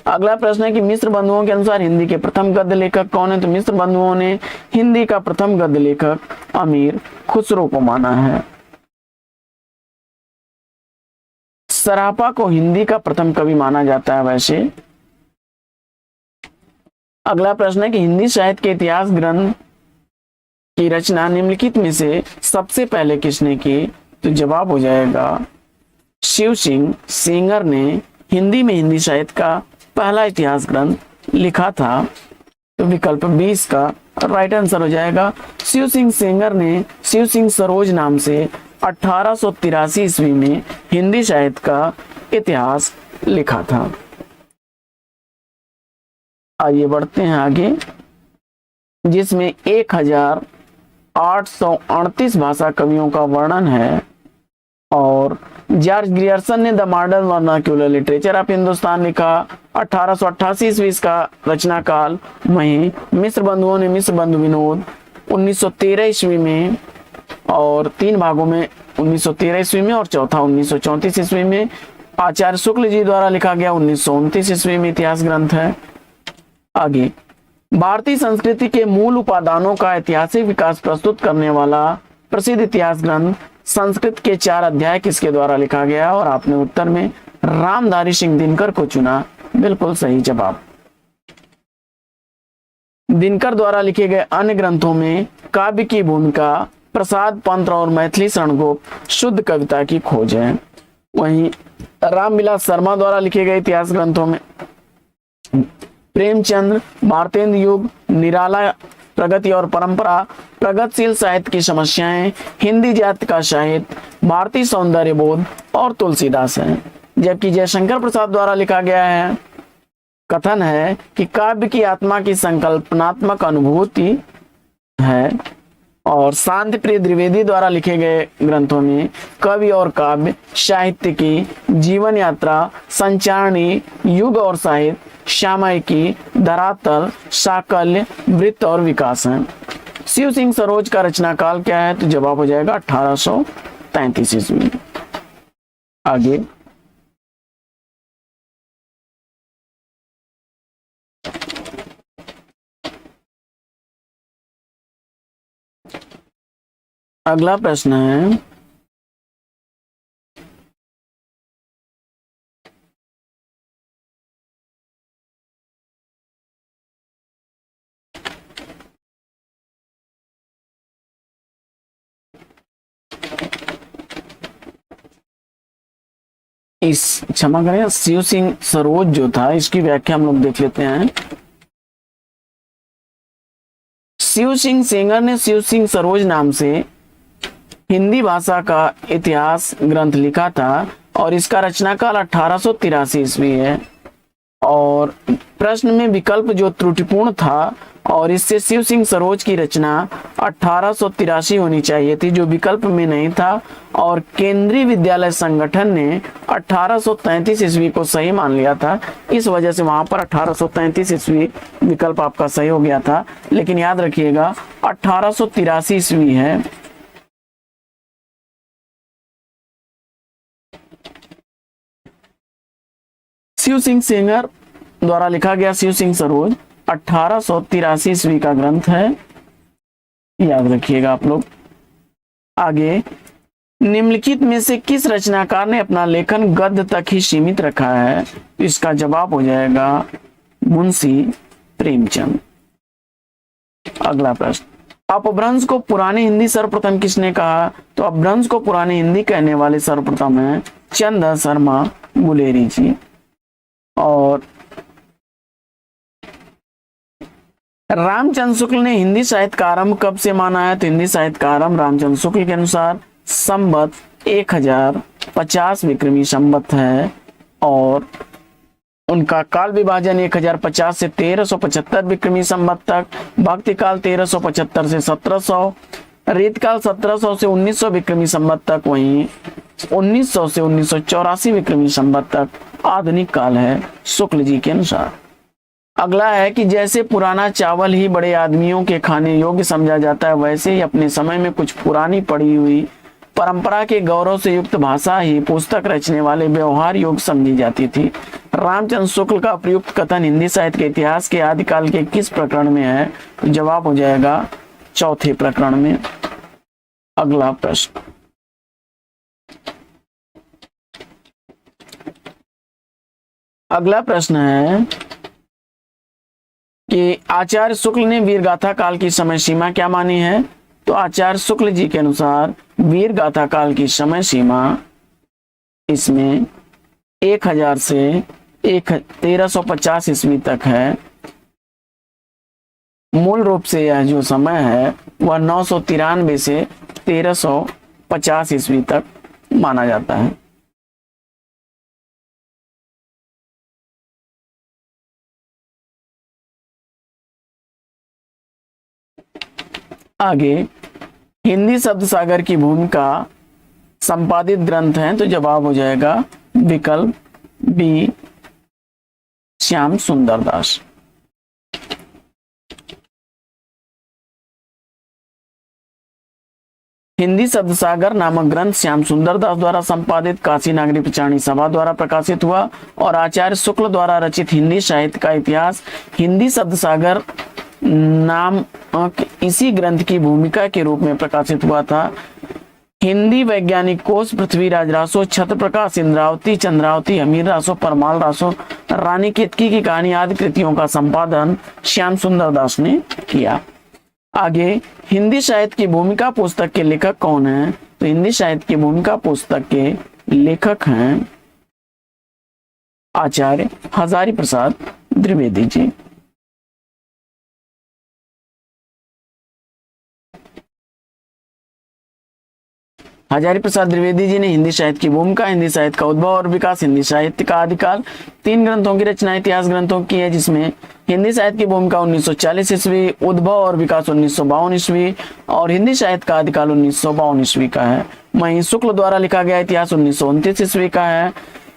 अगला प्रश्न है कि मिश्र बंधुओं के अनुसार हिंदी के प्रथम गद्य लेखक कौन है? तो मिश्र बंधुओं ने हिंदी का प्रथम गद्य लेखक अमीर खुसरो को माना है। सरापा को हिंदी का प्रथम कवि माना जाता है वैसे। अगला प्रश्न है कि हिंदी साहित्य के इतिहास ग्रंथ की रचना निम्नलिखित में से सबसे पहले किसने की? तो जवाब हो जाएगा शिव सिंह सेंगर ने हिंदी में हिंदी साहित्य का पहला इतिहास ग्रंथ लिखा था? तो विकल्प 20 का राइट आंसर हो जाएगा। शिव सिंह सेंगर ने शिव सिंह सरोज नाम से 1883 ईस्वी में हिंदी साहित्य का इतिहास लिखा था। आइए बढ़ते हैं आगे, जिसमें 1838 भाषा कवियों का वर्णन है। और जॉर्ज ग्रियर्सन ने the modern vernacular literature of Hindustan लिखा। 1888 ईस्वी का रचना काल। वहीं मिस्र बंधुओं ने मिस्र बंधु विनोद 1913 ईस्वी में, और 3 भागों में 1913 ईस्वी में और चौथा 1934 ईस्वी में। आचार्य शुक्ल जी द्वारा लिखा गया 1929 ईस्वी में इतिहास ग्रंथ है। आगे, भारतीय संस्कृति के मूल उपादानों का ऐतिहासिक विकास प्रस्तुत करने वाला प्रसिद्ध इतिहास ग्रंथ संस्कृत के 4 अध्याय किसके द्वारा लिखा गया? और आपने उत्तर में रामधारी सिंह दिनकर को चुना। बिल्कुल सही जवाब। दिनकर द्वारा लिखे गए अन्य ग्रंथों में काव्य की भूमिका, प्रसाद पंत और मैथिली शरणगोप शुद्ध कविता की खोज है। वहीं रामविलास शर्मा द्वारा लिखे गए इतिहास ग्रंथों में प्रेमचंद्र, भारतेंद्र युग, निराला, प्रगति और परंपरा, प्रगतिशील साहित्य की समस्याएं, हिंदी जाति का साहित्य, भारतीय सौंदर्य बोध और तुलसीदास है। जबकि जयशंकर प्रसाद द्वारा लिखा गया है, कथन है कि काव्य की आत्मा की संकल्पनात्मक अनुभूति है। और शांति प्रिय द्विवेदी द्वारा लिखे गए ग्रंथों में कवि और काव्य, साहित्य की जीवन यात्रा, संचारणी, युग और साहित्य, सामयिकी, धरातल, साकल्य, वृत्त और विकास है। शिव सिंह सरोज का रचना काल क्या है? तो जवाब हो जाएगा 1833 ईस्वी। आगे, अगला प्रश्न है, इस क्षमा करें, शिव सिंह सरोज जो था इसकी व्याख्या हम लोग देख लेते हैं। शिव सिंह सेंगर ने शिव सिंह सरोज नाम से हिंदी भाषा का इतिहास ग्रंथ लिखा था और इसका रचना काल 1883 ईस्वी है। और प्रश्न में विकल्प जो त्रुटिपूर्ण था और इससे शिव सिंह सरोज की रचना 1883 होनी चाहिए थी, जो विकल्प में नहीं था। और केंद्रीय विद्यालय संगठन ने 1833 ईस्वी को सही मान लिया था, इस वजह से वहां पर 1833 ईस्वी विकल्प आपका सही हो गया था। लेकिन याद रखिएगा 1883 ईस्वी है। शिव सिंह सेंगर द्वारा लिखा गया शिव सिंह सरोज 1883 ईस्वी का ग्रंथ है, याद रखिएगा आप लोग। आगे, निम्नलिखित में से किस रचनाकार ने अपना लेखन गद्य तक ही सीमित रखा है? इसका जवाब हो जाएगा मुंशी प्रेमचंद। अगला प्रश्न, अपभ्रंश को पुरानी हिंदी सर्वप्रथम किसने कहा? तो अपभ्रंश को पुरानी हिंदी कहने वाले सर्वप्रथम है चंद शर्मा गुलेरी जी। और रामचंद्र शुक्ल ने हिंदी साहित्य का आरंभ कब से माना है? तो हिंदी साहित्य का आरंभ रामचंद्र शुक्ल के अनुसार संवत 1050 विक्रमी संवत है। और उनका काल विभाजन 1050 से 1375 विक्रमी संवत तक, भक्ति काल 1375 से 1700, रीतकाल 1700 से 1900 विक्रमी संवत तक, वहीं 1900 से 1984 विक्रमी संवत तक आधुनिक काल है शुक्ल जी के अनुसार। अगला है कि जैसे पुराना चावल ही बड़े आदमियों के खाने योग्य समझा जाता है, वैसे ही अपने समय में कुछ पुरानी पड़ी हुई परंपरा के गौरव से युक्त भाषा ही पुस्तक रचने वाले व्यवहार योग्य समझी जाती थी। रामचंद्र शुक्ल का प्रयुक्त कथन हिंदी साहित्य के इतिहास के आदिकाल के किस प्रकरण में है? तो जवाब हो जाएगा चौथे प्रकरण में। अगला प्रश्न, अगला प्रश्न है कि आचार्य शुक्ल ने वीरगाथा काल की समय सीमा क्या मानी है? तो आचार्य शुक्ल जी के अनुसार वीरगाथा काल की समय सीमा इसमें 1000 से 1350 ईस्वी तक है। मूल रूप से यह जो समय है वह 993 से 1350 ईस्वी तक माना जाता है। आगे, हिंदी शब्द सागर की भूमिका संपादित ग्रंथ हैं, तो जवाब हो जाएगा विकल्प बी, श्याम सुंदर दास। हिंदी शब्द सागर नामक ग्रंथ श्याम सुंदर दास द्वारा संपादित काशी नागरी पिचाणी सभा द्वारा प्रकाशित हुआ और आचार्य शुक्ल द्वारा रचित हिंदी साहित्य का इतिहास हिंदी शब्द सागर नामक इसी ग्रंथ की भूमिका के रूप में प्रकाशित हुआ था। हिंदी वैज्ञानिक कोश पृथ्वीराज रासो, छत्र प्रकाश, इंद्रावती, चंद्रावती, हमीर रासो, परमाल रासो, रानी केतकी की कहानी आदि कृतियों का संपादन श्याम सुंदर दास ने किया। आगे, हिंदी साहित्य की भूमिका पुस्तक के लेखक कौन हैं? तो हिंदी साहित्य की भूमिका पुस्तक के लेखक हैं आचार्य हजारी प्रसाद द्विवेदी जी। हजारी प्रसाद द्विवेदी जी ने हिंदी साहित्य की भूमिका, हिंदी साहित्य का उद्भव और विकास, हिंदी साहित्य का आदिकाल, 3 ग्रंथों की रचना इतिहास ग्रंथों की है, जिसमें हिंदी साहित्य की भूमिका 1940 ईस्वी, उद्भव और विकास 1952 ईस्वी और हिंदी साहित्य का आदिकाल 1952 ईस्वी का है। वहीं शुक्ल द्वारा लिखा गया इतिहास 1929 ईस्वी का है।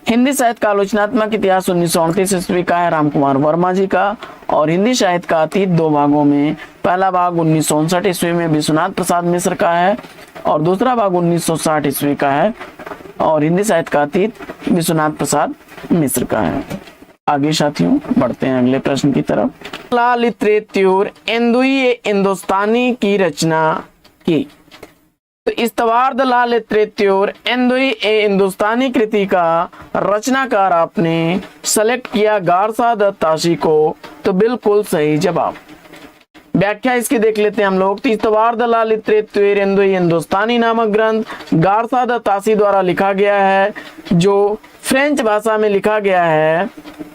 हिंदी साहित्य का आलोचनात्मक इतिहास 1938 ईस्वी का है रामकुमार वर्मा जी का। और हिंदी साहित्य का अतीत 2 भागों में, पहला भाग 1959 ईस्वी में विश्वनाथ प्रसाद मिश्र का है और दूसरा भाग 1960 ईस्वी का है। और हिंदी साहित्य का अतीत विश्वनाथ प्रसाद मिश्र का है। आगे साथियों बढ़ते हैं अगले प्रश्न की तरफ। ला लिटरेच्योर एंदुई हिंदुस्तानी की रचना की। तो इस्तवार्द ला लिटरेच्योर एंदुई हिंदुस्तानी कृति का रचनाकार आपने सेलेक्ट किया गारसा दत्तासी को, तो बिल्कुल सही जवाब। व्याख्या इसकी देख लेते हैं हम लोग। इस्तवार्द ला लिटरेच्योर एंदुई हिंदुस्तानी नामक ग्रंथ गारसा दत्तासी द्वारा लिखा गया है, जो फ्रेंच भाषा में लिखा गया है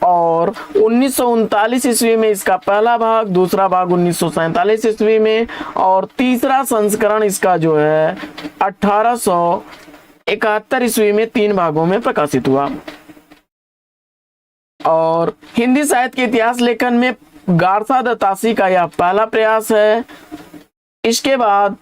और 1939 ईस्वी में इसका पहला भाग, दूसरा भाग 1947 ईस्वी में और तीसरा संस्करण इसका जो है 1871 ईस्वी में 3 भागों में प्रकाशित हुआ। और हिंदी साहित्य के इतिहास लेखन में गारसा दत्तासी का यह पहला प्रयास है। इसके बाद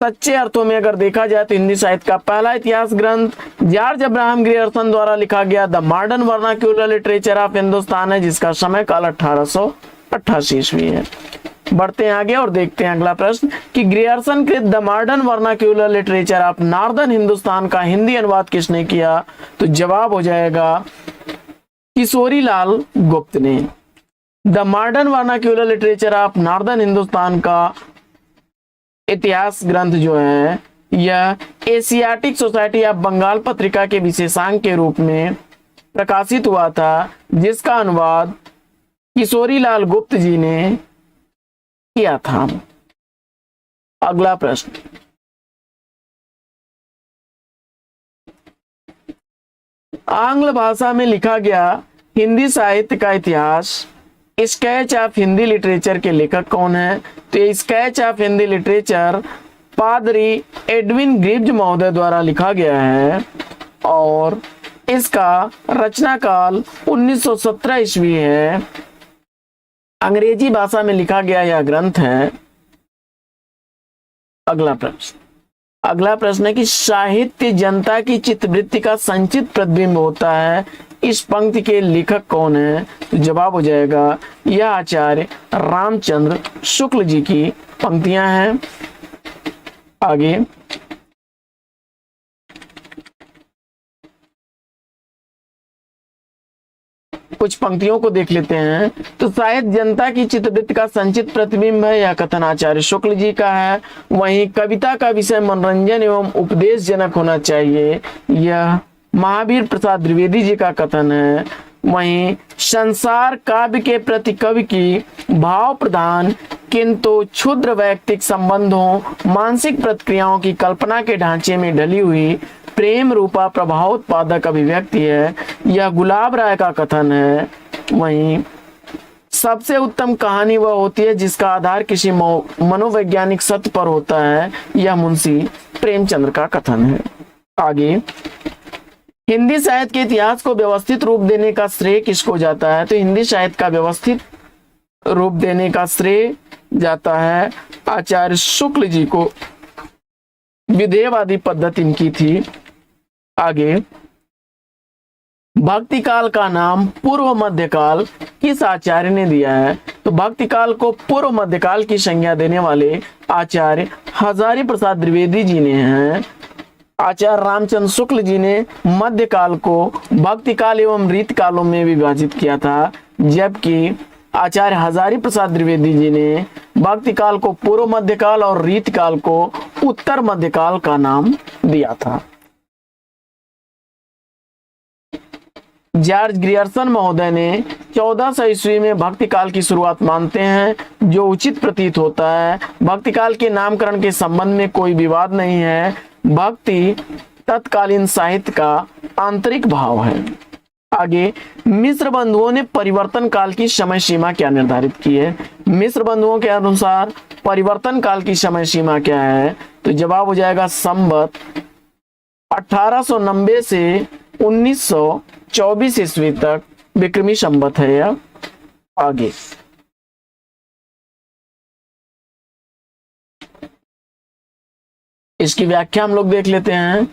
सच्चे अर्थों में अगर देखा जाए तो हिंदी साहित्य का पहला इतिहास ग्रंथ जॉर्ज अब्राहम ग्रियर्सन द्वारा लिखा गया the modern vernacular literature of Hindustan है, जिसका समय काल 1888 ईस्वी है। बढ़ते हैं आगे और देखते हैं अगला प्रश्न कि ग्रियर्सन कृत the modern vernacular literature of northern Hindustan का हिंदी अनुवाद किसने किया? तो जवाब हो जाएगा किशोरी लाल गुप्त ने। The modern vernacular literature of northern Hindustan का इतिहास ग्रंथ जो है यह एशियाटिक सोसाइटी ऑफ बंगाल पत्रिका के विशेषांक के रूप में प्रकाशित हुआ था, जिसका अनुवाद किशोरी लाल गुप्त जी ने किया था। अगला प्रश्न, आंग्ल भाषा में लिखा गया हिंदी साहित्य का इतिहास स्केच ऑफ हिंदी लिटरेचर के लेखक कौन है? तो स्केच ऑफ हिंदी लिटरेचर पादरी एडविन ग्रिव्ज महोदय द्वारा लिखा गया है और इसका रचना काल 1917 ईस्वी है। अंग्रेजी भाषा में लिखा गया यह ग्रंथ है। अगला प्रश्न है कि साहित्य जनता की चित्तवृत्ति का संचित प्रतिबिंब होता है, इस पंक्ति के लेखक कौन है? तो जवाब हो जाएगा यह आचार्य रामचंद्र शुक्ल जी की पंक्तियां हैं। आगे कुछ पंक्तियों को देख लेते हैं। तो साहित्य जनता की चित्तवृत्ति का संचित प्रतिबिंब है, यह कथन आचार्य शुक्ल जी का है। वहीं कविता का विषय मनोरंजन एवं उपदेश जनक होना चाहिए, यह महावीर प्रसाद द्विवेदी जी का कथन है। वहीं संसार काव्य के प्रति कवि की भाव प्रधान किंतु क्षुद्र वैयक्तिक संबंधों मानसिक प्रतिक्रियाओं की कल्पना के ढांचे में ढली हुई प्रेम रूपा प्रभाव उत्पादक अभिव्यक्ति है, यह गुलाब राय का कथन है। वहीं सबसे उत्तम कहानी वह होती है जिसका आधार किसी मनोवैज्ञानिक सत्य पर होता है। यह मुंशी प्रेमचंद्र का कथन है। आगे, हिंदी साहित्य के इतिहास को व्यवस्थित रूप देने का श्रेय किसको जाता है? तो हिंदी साहित्य का व्यवस्थित रूप देने का श्रेय जाता है आचार्य शुक्ल जी को। विधेयवादी पद्धति इनकी थी। आगे, भक्ति काल का नाम पूर्व मध्यकाल किस आचार्य ने दिया है? तो भक्ति काल को पूर्व मध्यकाल की संज्ञा देने वाले आचार्य हजारी प्रसाद द्विवेदी जी ने हैं। आचार्य रामचंद्र शुक्ल जी ने मध्यकाल को भक्ति काल एवं रीत कालों में विभाजित किया था, जबकि आचार्य हजारी प्रसाद द्विवेदी जी ने भक्ति काल को पूर्व मध्यकाल और रीत काल को उत्तर मध्यकाल का नाम दिया था। जॉर्ज ग्रियर्सन महोदय ने 1400 ईस्वी में भक्ति काल की शुरुआत मानते हैं, जो उचित प्रतीत होता है। भक्ति काल के नामकरण के संबंध में कोई विवाद नहीं है। भक्ति तत्कालीन साहित्य का आंतरिक भाव है। आगे, मिस्र बंधुओं ने परिवर्तन काल की समय सीमा क्या निर्धारित की है? मिस्र बंधुओं के अनुसार परिवर्तन काल की समय सीमा क्या है? तो जवाब हो जाएगा संवत 1890 से 1924 ईस्वी तक विक्रमी संवत है यह। आगे, इसकी व्याख्या हम लोग देख लेते हैं।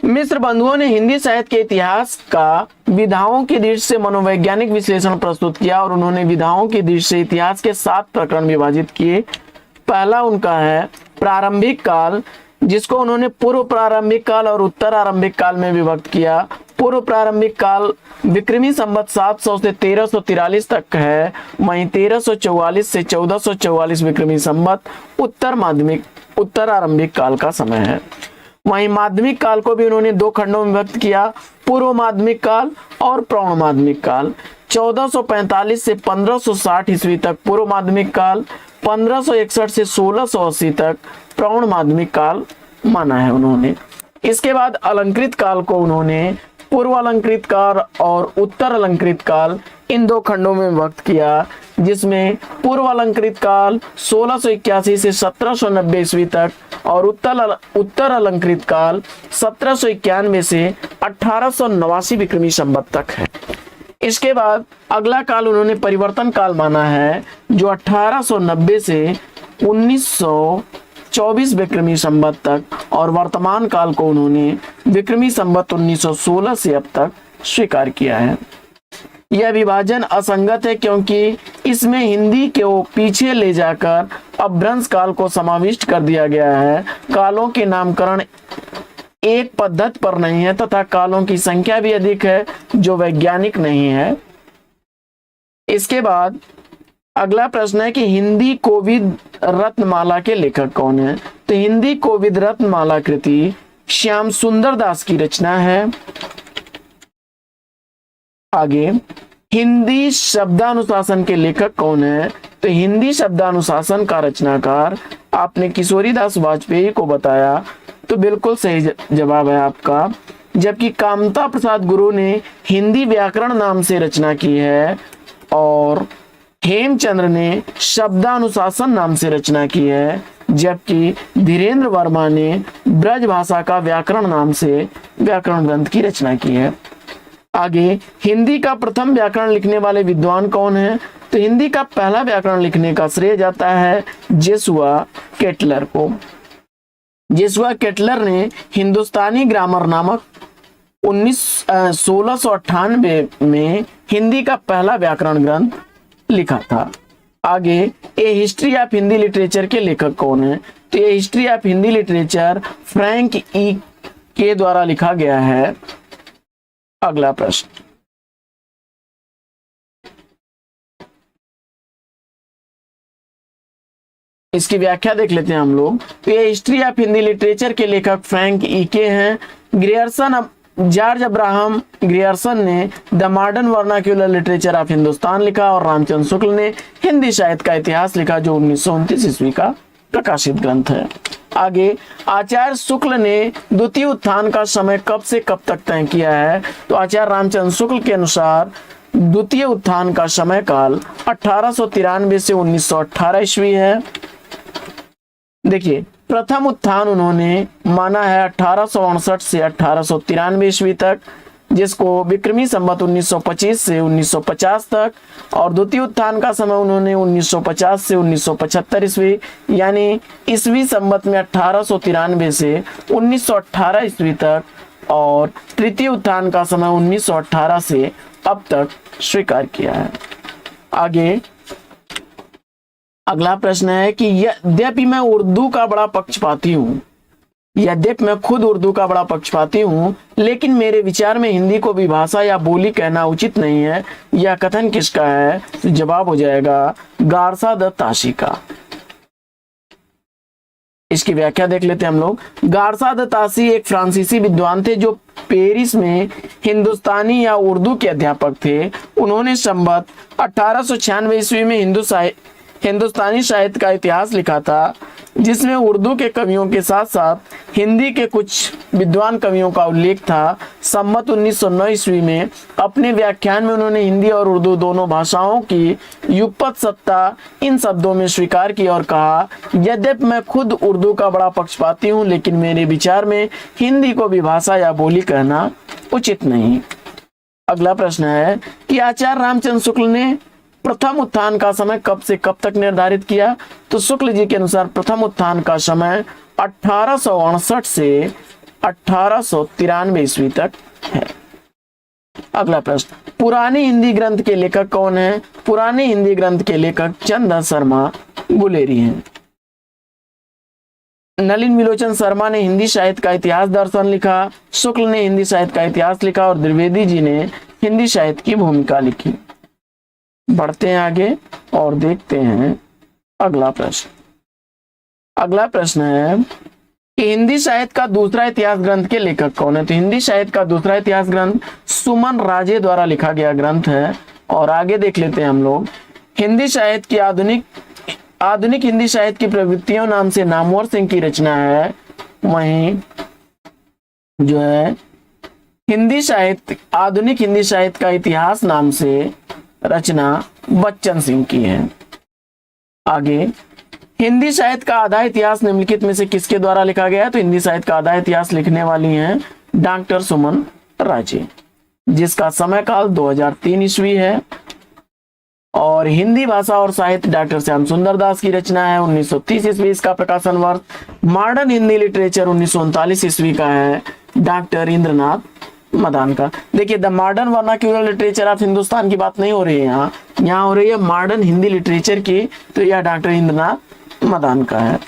मिस्र बंधुओं ने हिंदी साहित्य के इतिहास का विधाओं की दृष्टि से मनोवैज्ञानिक विश्लेषण प्रस्तुत किया और उन्होंने विधाओं की दृष्टि से इतिहास के 7 प्रकरण विभाजित किए। पहला उनका है प्रारंभिक काल, जिसको उन्होंने पूर्व प्रारंभिक काल और उत्तर आरंभिक काल में विभक्त किया। पूर्व प्रारंभिक काल विक्रमी संवत 700 से 1343 तक है, वहीं 1344 से 1444 विक्रमी संवत उत्तर आरंभिक काल का समय है। वहीं माध्यमिक काल को भी उन्होंने 2 खंडों में विभक्त किया, पूर्व माध्यमिक काल और प्रौढ़ माध्यमिक काल। 1445 से 1560 ईस्वी तक पूर्व माध्यमिक काल, 1561 से 1680 तक प्रौढ़ माध्यमिक काल माना है उन्होंने। इसके बाद अलंकृत काल को उन्होंने पूर्व अलंकृत काल और उत्तर अलंकृत काल इन 2 खंडों में विभक्त किया, जिसमें पूर्व अलंकृत काल 1681 से 1790 ईस्वी तक और उत्तर अलंकृत काल 1791 से 1889 विक्रमी संवत तक है। इसके बाद अगला काल उन्होंने परिवर्तन काल माना है, जो 1890 से 1924 विक्रमी संवत तक, और वर्तमान काल को उन्होंने विक्रमी संवत 1916 से अब तक स्वीकार किया है। यह विभाजन असंगत है क्योंकि इसमें हिंदी को पीछे ले जाकर अपभ्रंश काल को समाविष्ट कर दिया गया है। कालों के नामकरण एक पद्धति पर नहीं है तथा कालों की संख्या भी अधिक है जो वैज्ञानिक नहीं है। इसके बाद अगला प्रश्न है कि हिंदी कोविद रत्नमाला के लेखक कौन है? तो हिंदी कोविद रत्नमाला कृति श्याम सुंदर दास की रचना है। आगे, हिंदी शब्दानुशासन के लेखक कौन है? तो हिंदी शब्दानुशासन का रचनाकार आपने किशोरी दास वाजपेयी को बताया, तो बिल्कुल सही जवाब है आपका। जबकि कामता प्रसाद गुरु ने हिंदी व्याकरण नाम से रचना की है और हेमचंद्र ने शब्दानुशासन नाम से रचना की है, जबकि धीरेन्द्र वर्मा ने ब्रज भाषा का व्याकरण नाम से व्याकरण ग्रंथ की रचना की है। आगे, हिंदी का प्रथम व्याकरण लिखने वाले विद्वान कौन है? तो हिंदी का पहला व्याकरण लिखने का श्रेय जाता है जेसुआ केटलर को। जेसुआ केटलर ने हिंदुस्तानी ग्रामर नामक 1698 में हिंदी का पहला व्याकरण ग्रंथ लिखा था। आगे, ए हिस्ट्री ऑफ हिंदी लिटरेचर के लेखक कौन है? तो ये history of Hindi literature Frank E के द्वारा लिखा गया है। अगला प्रश्न, इसकी व्याख्या देख लेते हैं हम लोग। तो ये हिस्ट्री ऑफ हिंदी लिटरेचर के लेखक फ्रैंक ई के हैं। जॉर्ज अब्राहम ग्रियर्सन ने the modern vernacular literature of Hindustan लिखा और रामचंद्र शुक्ल ने हिंदी साहित्य का इतिहास लिखा, जो 1929 ईस्वी का प्रकाशित ग्रंथ है। आगे, आचार्य शुक्ल ने द्वितीय उत्थान का समय कब से कब तक तय किया है? तो आचार्य रामचंद्र शुक्ल के अनुसार द्वितीय उत्थान का समय काल 1893 से 1918 ईस्वी है। देखिए, प्रथम उत्थान उन्होंने माना है 1868 से 1893 ईस्वी तक, जिसको विक्रमी संवत 1925 से 1950 तक, और द्वितीय उत्थान का समय उन्होंने 1950 से 1975 ईस्वी, यानी ईस्वी संवत में 1893 से 1918 ईस्वी तक, और तृतीय उत्थान का समय 1918 से अब तक स्वीकार किया है। आगे अगला प्रश्न है कि यद्यपि मैं उर्दू का बड़ा पक्षपाती हूँ, यद्यपि मैं खुद उर्दू का बड़ा पक्षपाती हूँ, लेकिन मेरे विचार में हिंदी को भी भाषा या बोली कहना उचित नहीं है। यह कथन किसका है? तो जवाब हो जाएगा गारसा द ताशी का। इसकी व्याख्या देख लेते हैं हम लोग। गारसा द ताशी एक फ्रांसीसी विद्वान थे जो पेरिस में हिंदुस्तानी या उर्दू के अध्यापक थे। उन्होंने संवत 1896 ईस्वी में हिंदुस्तानी साहित्य का इतिहास लिखा था, जिसमें उर्दू के कवियों के साथ साथ हिंदी के कुछ विद्वान कवियों का उल्लेख था। संवत 1909 ईस्वी में अपने व्याख्यान में उन्होंने हिंदी और उर्दू दोनों भाषाओं की युगपत सत्ता इन शब्दों में स्वीकार की और कहा, यद्यपि मैं खुद उर्दू का बड़ा पक्षपाती हूँ, लेकिन मेरे विचार में हिंदी को भी भाषा या बोली कहना उचित नहीं। अगला प्रश्न है कि आचार्य रामचंद्र शुक्ल ने प्रथम उत्थान का समय कब से कब तक निर्धारित किया? तो शुक्ल जी के अनुसार प्रथम उत्थान का समय 1868 से 1893 ईस्वी तक है। अगला प्रश्न, पुराने हिंदी ग्रंथ के लेखक कौन है? पुराने हिंदी ग्रंथ के लेखक चंदा शर्मा गुलेरी हैं। नलिन विलोचन शर्मा ने हिंदी साहित्य का इतिहास दर्शन लिखा, शुक्ल ने हिंदी साहित्य का इतिहास लिखा, और द्विवेदी जी ने हिंदी साहित्य की भूमिका लिखी। बढ़ते हैं आगे और देखते हैं अगला प्रश्न। अगला प्रश्न है कि हिंदी साहित्य का दूसरा इतिहास ग्रंथ के लेखक कौन है? तो हिंदी साहित्य का दूसरा इतिहास ग्रंथ सुमन राजे द्वारा लिखा गया ग्रंथ है। और आगे देख लेते हैं हम लोग। हिंदी साहित्य की आधुनिक हिंदी साहित्य की प्रवृत्तियों नाम से नामवर सिंह की रचना है। वहीं जो है आधुनिक हिंदी साहित्य का इतिहास नाम से रचना बच्चन सिंह की है। आगे, हिंदी साहित्य का आधा इतिहास निम्नलिखित में से किसके द्वारा लिखा गया है? तो हिंदी साहित्य का आधा इतिहास लिखने वाली हैं डॉक्टर सुमन राजे, जिसका समय काल 2003 ईस्वी है। और हिंदी भाषा और साहित्य डॉक्टर श्याम सुंदर दास की रचना है। 1930 ईस्वी इसका प्रकाशन वर्ष। मॉडर्न हिंदी लिटरेचर 1939 ईस्वी का है डॉक्टर इंद्रनाथ मदान का। देखिए, the modern vernacular literature of Hindustan की बात नहीं हो रही है यहाँ हो रही है मॉडर्न हिंदी लिटरेचर की, तो यह डॉक्टर इंद्रनाथ मदान का है।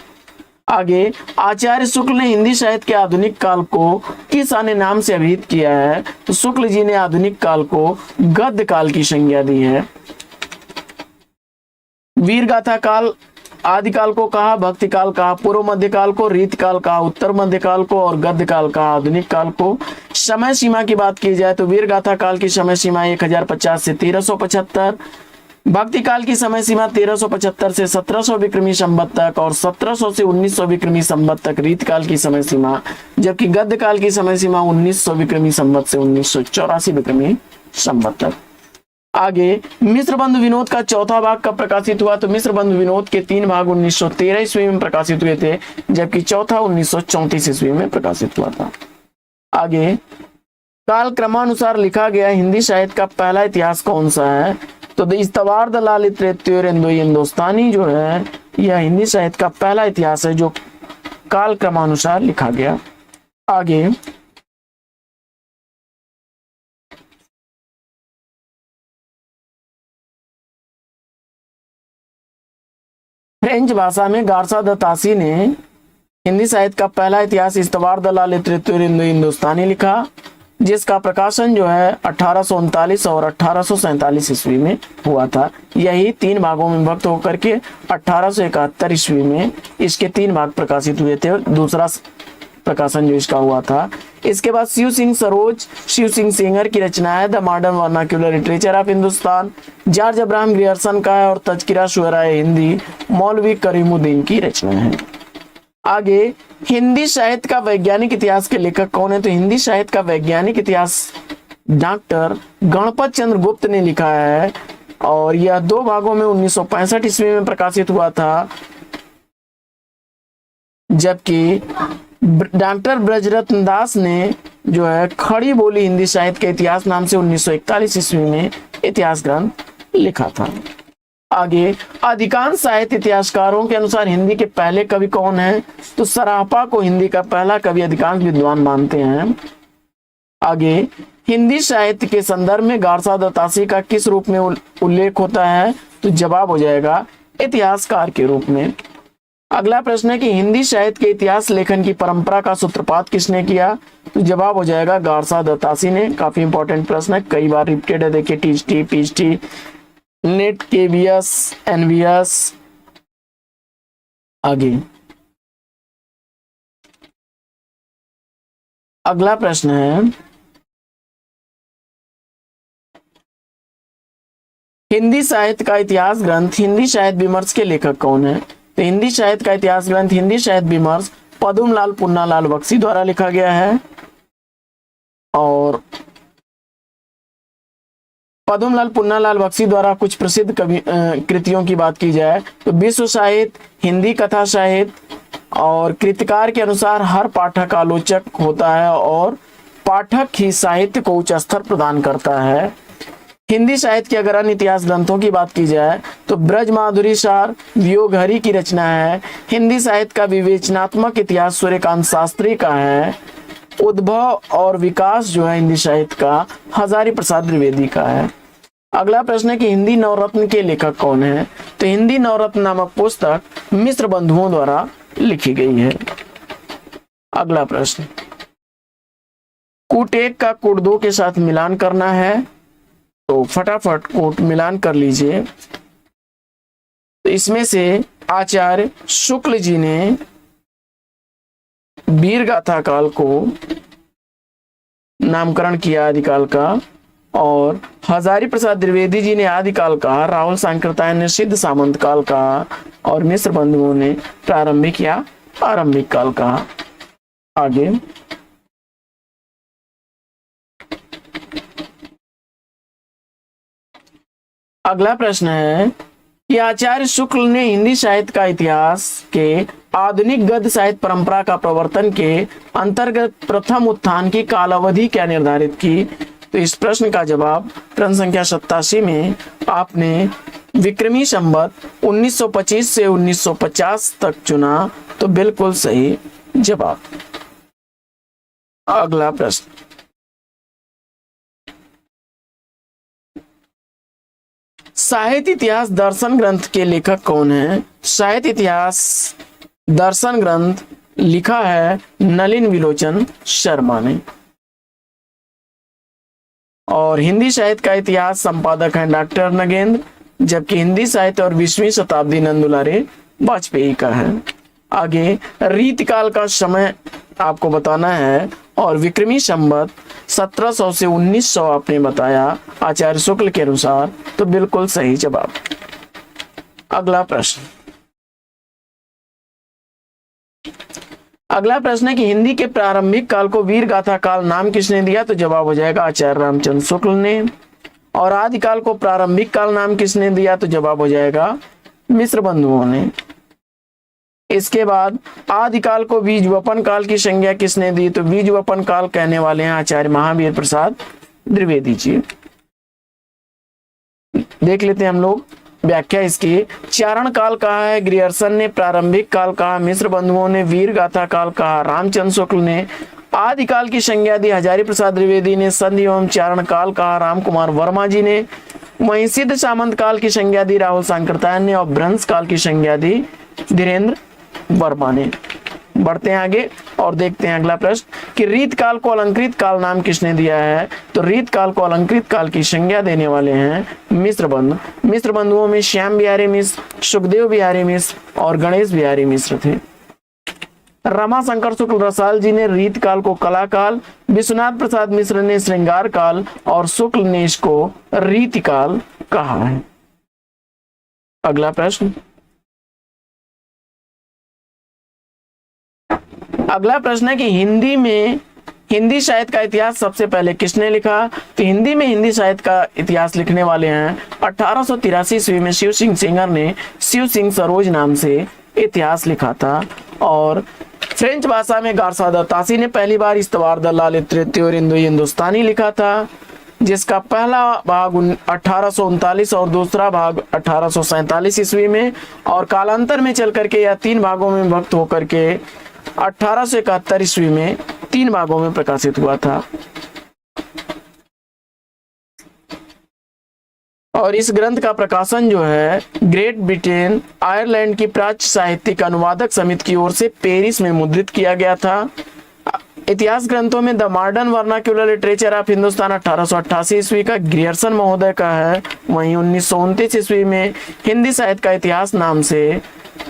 आगे, आचार्य शुक्ल ने हिंदी साहित्य के आधुनिक काल को किस अन्य नाम से अभिहित किया है? तो शुक्ल जी ने आधुनिक काल को गद्य काल की संज्ञा दी है। वीर गाथा काल आदिकाल को कहा, भक्ति काल कहा, पूर्व मध्य काल को, रीत काल कहा, उत्तर मध्य काल को, और गद्य काल कहा आधुनिक काल को। समय सीमा की बात की जाए तो वीर गाथा काल की समय सीमा 1050 से 1375, भक्ति काल की समय सीमा 1375 से 1700 विक्रमी संवत तक, और 1700 से 1900 विक्रमी संवत तक रीत काल की समय सीमा, जबकि गद्य काल की समय सीमा 1900 विक्रमी संवत से 1984 विक्रमी संवत तक। आगे, मिश्र बंधु विनोद का चौथा भाग कब प्रकाशित हुआ? तो मिश्र बंधु विनोद के 3 भाग 1913 ईस्वी में प्रकाशित हुए थे, जबकि चौथा 1934 ईस्वी में प्रकाशित हुआ था। आगे, काल क्रमानुसार लिखा गया हिंदी साहित्य का पहला इतिहास कौन सा है? तो द इस्तवार द लालित हिंदुस्तानी जो है यह हिंदी साहित्य का पहला इतिहास है जो काल क्रमानुसार लिखा गया। आगे, फ्रेंच भाषा में गारसा द ताशी ने हिंदी साहित्य का पहला इतिहास इस्तवार द लालित हिंदुस्तानी लिखा, जिसका प्रकाशन जो है 1839 और 1847 ईस्वी में हुआ था। यही 3 भागों में विभक्त होकर के 1871 ईस्वी में इसके 3 भाग प्रकाशित हुए थे। दूसरा प्रकाशन जो इसका हुआ था। इसके बाद शिव सिंह सेंगर की रचना है the modern vernacular literature of Hindustan, George Abraham Grierson का है, और तज़किरा शुअरा हिंदी मौलवी करीमुद्दीन की रचना है। आगे, हिंदी साहित्य का वैज्ञानिक इतिहास के लेखक कौन है? तो हिंदी साहित्य का वैज्ञानिक इतिहास डॉक्टर गणपत चंद्र गुप्त ने लिखा है और यह 2 भागों में 1965 ईस्वी में प्रकाशित हुआ था, जबकि डॉक्टर ब्रजरत्न दास ने जो है खड़ी बोली हिंदी साहित्य के इतिहास नाम से 1941 ईस्वी में इतिहास ग्रंथ लिखा था। आगे, अधिकांश साहित्य इतिहासकारों के अनुसार हिंदी के पहले कवि कौन हैं? तो सरापा को हिंदी का पहला कवि अधिकांश विद्वान मानते हैं। आगे, हिंदी साहित्य के संदर्भ में गारसा दत्तासी का किस रूप में उल्लेख होता है? तो जवाब हो जाएगा इतिहासकार के रूप में। अगला प्रश्न है कि हिंदी साहित्य के इतिहास लेखन की परंपरा का सूत्रपात किसने किया? तो जवाब हो जाएगा गारसा दत्तासी ने। काफी इंपॉर्टेंट प्रश्न है, कई बार रिपीटेड है, देखिए टीएचटी, पीएचटी, नेट, केवीएस, एनवीएस। आगे अगला प्रश्न है, हिंदी साहित्य का इतिहास ग्रंथ हिंदी साहित्य विमर्श के लेखक कौन है? तो हिंदी साहित्य का इतिहास ग्रंथ हिंदी साहित्य विमर्श पद्मलाल पुन्नालाल बख्शी द्वारा लिखा गया है। और पद्मलाल पुन्नालाल बख्शी द्वारा कुछ प्रसिद्ध कृतियों की बात की जाए तो विश्व साहित्य, हिंदी कथा साहित्य, और कृतिकार के अनुसार हर पाठक आलोचक होता है और पाठक ही साहित्य को उच्च स्तर प्रदान करता है। हिंदी साहित्य के अगर अन्य इतिहास ग्रंथों की बात की जाए तो ब्रज माधुरी सार वियोगहरि की रचना है। हिंदी साहित्य का विवेचनात्मक इतिहास सूर्यकांत शास्त्री का है। उद्भव और विकास जो है हिंदी साहित्य का हजारी प्रसाद द्विवेदी का है। अगला प्रश्न है कि हिंदी नवरत्न के लेखक कौन है? तो हिंदी नवरत्न नामक पुस्तक मिश्र बंधुओं द्वारा लिखी गई है। अगला प्रश्न, कूट 1 का कूट 2 के साथ मिलान करना है, तो फटाफट कूट मिलान कर लीजिए। तो इसमें से आचार्य शुक्ल जी ने वीर गाथा काल को नामकरण किया आदिकाल का, और हजारी प्रसाद द्विवेदी जी ने आदिकाल का, राहुल सांकृत्यायन ने सिद्ध सामंत काल का, और मिश्र बंधुओं ने प्रारंभिक या आरंभिक काल का। आगे अगला प्रश्न है कि आचार्य शुक्ल ने हिंदी साहित्य का इतिहास के आधुनिक गद्य साहित्य परंपरा का प्रवर्तन के अंतर्गत प्रथम उत्थान की कालावधि क्या निर्धारित की? तो इस प्रश्न का जवाब प्रश्न संख्या 87 में आपने विक्रमी संवत 1925 से 1950 तक चुना, तो बिल्कुल सही जवाब। अगला प्रश्न, साहित्य इतिहास दर्शन ग्रंथ के लेखक कौन है? साहित्य इतिहास दर्शन ग्रंथ लिखा है नलिन विलोचन शर्मा ने। और हिंदी साहित्य का इतिहास संपादक है डॉक्टर नगेंद्र, जबकि हिंदी साहित्य और 20वीं शताब्दी नंदुलारे वाजपेयी का है। आगे रीतिकाल का समय आपको बताना है, और विक्रमी संवत 1700 से 1900 आपने बताया आचार्य शुक्ल के अनुसार, तो बिल्कुल सही जवाब। अगला प्रश्न, अगला प्रश्न है कि हिंदी के प्रारंभिक काल को वीर गाथा काल नाम किसने दिया? तो जवाब हो जाएगा आचार्य रामचंद्र शुक्ल ने। और आदिकाल को प्रारंभिक काल नाम किसने दिया? तो जवाब हो जाएगा मिश्र बंधुओं ने। इसके बाद आदिकाल को बीजवपन काल की संज्ञा किसने दी? तो बीजवपन काल कहने वाले हैं आचार्य महावीर प्रसाद द्विवेदी जी। देख लेते हैं हम लोग व्याख्या इसकी। चारण काल कहा है ग्रियर्सन ने, प्रारंभिक काल कहा मिश्र बंधुओं ने, वीर गाथा काल कहा रामचंद्र शुक्ल ने, आदिकाल की संज्ञा दी हजारी प्रसाद द्विवेदी ने, संधि एवं चारण काल कहा राम कुमार वर्मा जी ने, वहीं सिद्ध सामंत काल की संज्ञा दी राहुल सांकृत्यायन ने, और भ्रंश काल की संज्ञा दी धीरेन्द्र वर्मा ने। बढ़ते हैं आगे और देखते हैं अगला प्रश्न कि रीत काल को अलंकृत काल नाम किसने दिया है? तो रीत काल को अलंकृत काल की संज्ञा देने वाले हैं मिश्र बंधु। मिश्र बंधुओं में श्याम बिहारी मिश्र, सुखदेव बिहारी मिश्र और गणेश बिहारी मिश्र थे। रमाशंकर शुक्ल रसाल जी ने रीत काल को कला काल, विश्वनाथ प्रसाद मिश्र ने श्रृंगार काल, और शुक्ल ने इसको रीति काल कहा है। अगला प्रश्न, अगला प्रश्न है कि हिंदी साहित्य का इतिहास सबसे पहले किसने लिखा? तो हिंदी में हिंदी साहित्य का इतिहास लिखने वाले हैं 1883 ईस्वी में शिव सिंह सेंगर ने शिव सिंह सरोज नाम से इतिहास लिखा था। और फ्रेंच भाषा में गारसादा तासी ने पहली बार इस्तवार द लालित तृतीय और हिंदुस्तानी लिखा था, जिसका पहला भाग 1839 और दूसरा भाग 1847 ईस्वी में, और कालांतर में चल करके या 3 भागों में विभक्त होकर के 1871 ईस्वी में 3 भागों में प्रकाशित हुआ था। और इस ग्रंथ का प्रकाशन जो है ग्रेट ब्रिटेन आयरलैंड की प्राच्य साहित्यिक अनुवादक समिति की ओर से पेरिस में मुद्रित किया गया था। इतिहास ग्रंथों में the modern vernacular literature of Hindustan 1888 ईस्वी का ग्रियर्सन महोदय का है। वहीं 1929 ईस्वी में हिंदी साहित्य का इतिहास नाम से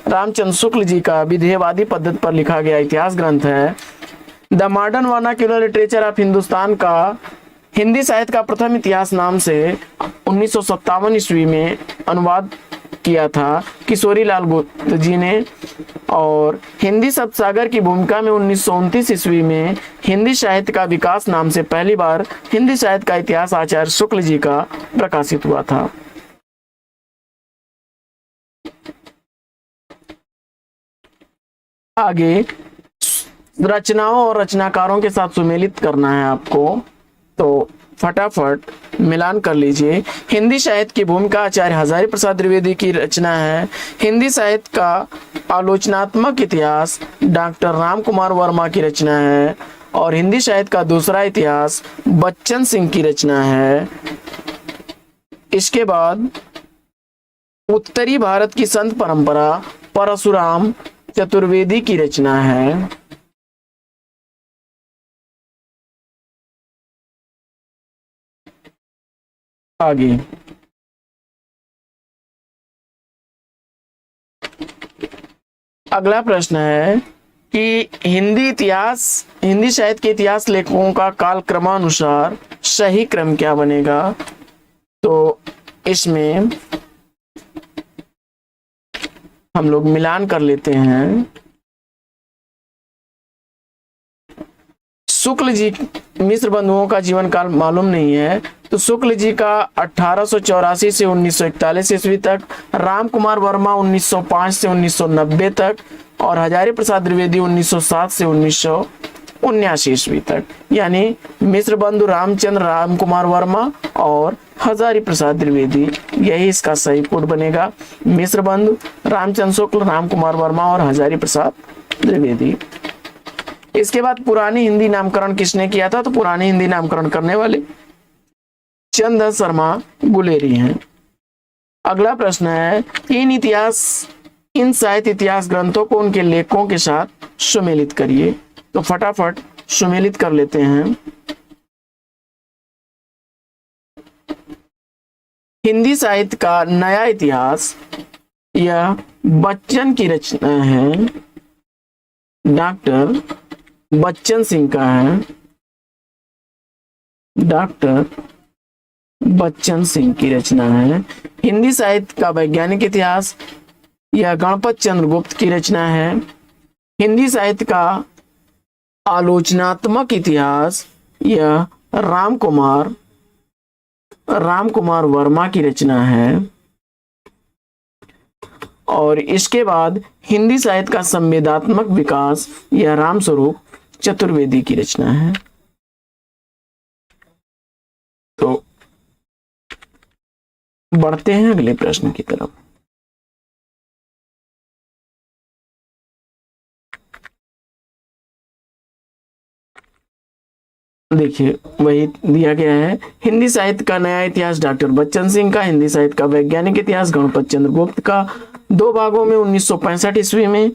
रामचंद्र शुक्ल जी का विधेयवादी पद्धति पर लिखा गया इतिहास ग्रंथ है। The modern vernacular literature of Hindustan का हिंदी साहित्य का प्रथम इतिहास नाम से 1957 ईस्वी में अनुवाद किया था किशोरी लाल गुप्त जी ने। और हिंदी शब्द सागर की भूमिका में 1929 ईस्वी में हिंदी साहित्य का विकास नाम से पहली बार हिंदी साहित्य का इतिहास आचार्य शुक्ल जी का प्रकाशित हुआ था। आगे रचनाओं और रचनाकारों के साथ सुमेलित करना है आपको, तो फटाफट मिलान कर लीजिए। हिंदी साहित्य की भूमिका आचार्य हजारी प्रसाद द्विवेदी की रचना है। हिंदी साहित्य का आलोचनात्मक इतिहास डॉक्टर राम कुमार वर्मा की रचना है। और हिंदी साहित्य का दूसरा इतिहास बच्चन सिंह की रचना है। इसके बाद उत्तरी भारत की संत परंपरा परशुराम चतुर्वेदी की रचना है। आगे अगला प्रश्न है कि हिंदी साहित्य के इतिहास लेखकों का काल क्रमानुसार सही क्रम क्या बनेगा? तो इसमें हम लोग मिलान कर लेते हैं। शुक्ल जी, मिश्र बंधुओं का जीवन काल मालूम नहीं है, तो शुक्ल जी का 1884 से 1941 ईस्वी तक, राम कुमार वर्मा 1905 से 1990 तक, और हजारी प्रसाद द्विवेदी 1907 से 1979 ईस्वी तक। यानी मिश्र बंधु रामचंद्र राम कुमार वर्मा और हजारी प्रसाद द्विवेदी, यही इसका सही कोड बनेगा। मिश्र बंधु रामचंद्र शुक्ल, राम कुमार वर्मा और हजारी प्रसाद द्विवेदी। इसके बाद पुरानी हिंदी नामकरण किसने किया था? तो पुरानी हिंदी नामकरण करने वाले चंद शर्मा गुलेरी हैं। अगला प्रश्न है इन साहित्य इतिहास ग्रंथों को उनके लेखकों के साथ सुमेलित करिए। तो फटाफट सुमेलित कर लेते हैं। हिंदी साहित्य का नया इतिहास, यह बच्चन की रचना है, डॉक्टर बच्चन सिंह का है। डॉक्टर बच्चन सिंह की रचना है। हिंदी साहित्य का वैज्ञानिक इतिहास, यह गणपत चंद्र गुप्त की रचना है। हिंदी साहित्य का आलोचनात्मक इतिहास, यह राम कुमार वर्मा की रचना है। और इसके बाद हिंदी साहित्य का संवेदात्मक विकास, यह रामस्वरूप चतुर्वेदी की रचना है। तो बढ़ते हैं अगले प्रश्न की तरफ। देखिए वही दिया गया है। हिंदी साहित्य का नया इतिहास डॉक्टर बच्चन सिंह का, हिंदी साहित्य का वैज्ञानिक इतिहास गणपत चंद्र गुप्त का, 2 भागों में 1965 ईस्वी में।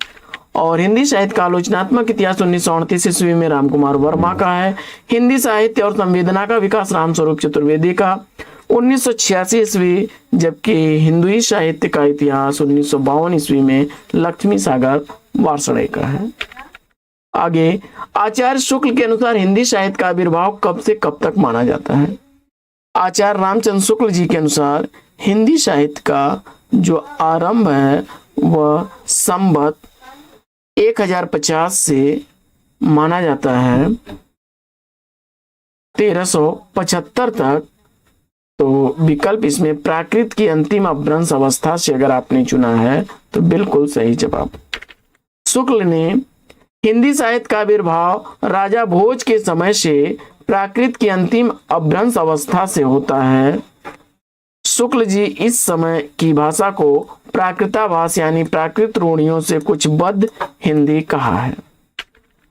और हिंदी साहित्य का आलोचनात्मक इतिहास 1938 ईस्वी में राम कुमार वर्मा का है। हिंदी साहित्य और संवेदना का विकास रामस्वरूप चतुर्वेदी का, 1986 ईस्वी। जबकि हिंदुई साहित्य का इतिहास 1952 ईस्वी में लक्ष्मी सागर वार्षणे का है। आगे आचार्य शुक्ल के अनुसार हिंदी साहित्य का आविर्भाव कब से कब तक माना जाता है? आचार्य रामचंद्र शुक्ल जी के अनुसार हिंदी साहित्य का जो आरंभ है वह संवत 1050 से माना जाता है 1375 तक। तो विकल्प इसमें प्राकृत की अंतिम अपभ्रंश अवस्था से अगर आपने चुना है तो बिल्कुल सही जवाब। शुक्ल ने हिंदी साहित्य का आविर्भाव राजा भोज के समय से प्राकृत की अंतिम अपभ्रंश अवस्था से होता है। शुक्ल जी इस समय की भाषा को प्राकृताभास यानी प्राकृत रूढ़ियों से कुछ बद्ध हिंदी कहा है।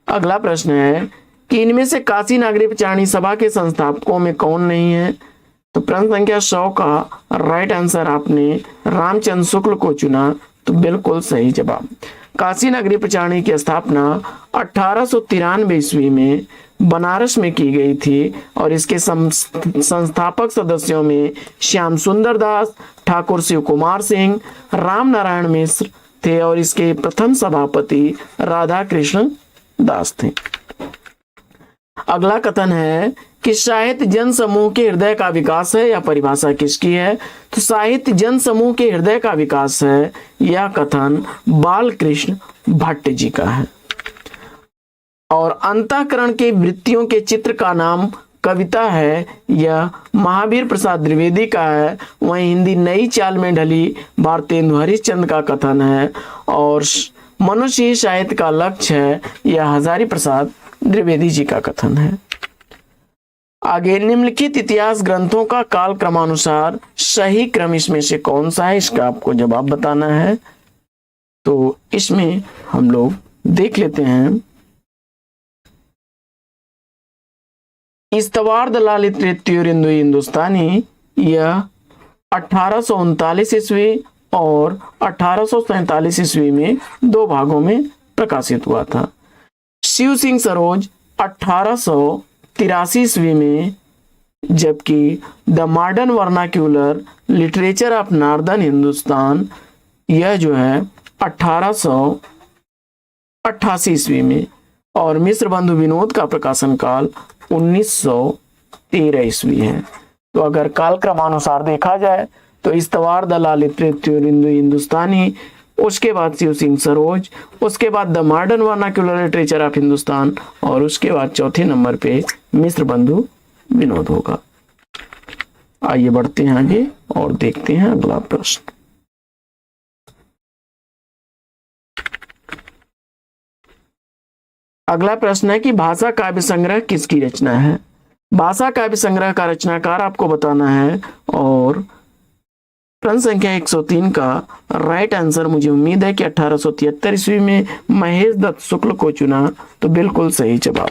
अगला प्रश्न है कि इनमें से काशी नागरी प्रचारणी सभा के संस्थापकों में कौन नहीं है। तो प्रश्न संख्या 100 का राइट आंसर आपने रामचंद्र शुक्ल को चुना, तो बिल्कुल सही जवाब। काशी नगरी प्रचारणी की स्थापना 1893 ईस्वी में बनारस में की गई थी और इसके संस्थापक सदस्यों में श्याम सुंदर दास, ठाकुर शिव कुमार सिंह, राम नारायण मिश्र थे और इसके प्रथम सभापति राधा कृष्ण दास थे। अगला कथन है कि साहित्य जन समूह के हृदय का विकास है, या परिभाषा किसकी है। तो साहित्य जन समूह के हृदय का विकास है, यह कथन बालकृष्ण भट्ट जी का है। और अंतःकरण के वृत्तियों के चित्र का नाम कविता है, यह महावीर प्रसाद द्विवेदी का है। वहीं हिंदी नई चाल में ढली भारतेंदु हरिश्चंद्र का कथन है। और मनुष्य साहित्य का लक्ष्य है, यह हजारी प्रसाद द्विवेदी जी का कथन है। आगे निम्नलिखित इतिहास ग्रंथों का काल क्रमानुसार सही क्रम इसमें से कौन सा है, इसका आपको जवाब बताना है। तो इसमें हम लोग देख लेते हैं। इस्तवार ललित नृत्य हिंदुस्तानी यह 1839 ईस्वी और 1847 ईस्वी में दो भागों में प्रकाशित हुआ था। शिव सिंह सरोज 1883 ईस्वी में, जबकि the modern vernacular literature of northern Hindustan यह जो है 1888 ईस्वी में, और मिश्र बंधु विनोद का प्रकाशन काल 1913 ईस्वी है। तो अगर काल क्रमानुसार देखा जाए तो इस्तवार द ललित नृत्य हिंदुस्तानी, उसके बाद शिव सिंह सरोज, उसके बाद the modern vernacular literature of Hindustan, और उसके बाद चौथे नंबर पे मिश्र बंधु विनोद होगा। आइए बढ़ते हैं आगे और देखते हैं अगला प्रश्न। अगला प्रश्न है कि भाषा काव्य संग्रह किसकी रचना है। भाषा काव्य संग्रह का रचनाकार आपको बताना है। और प्रश्न संख्या 103 का राइट आंसर मुझे उम्मीद है कि 1873 ईस्वी में महेश दत्त शुक्ल को चुना, तो बिल्कुल सही जवाब।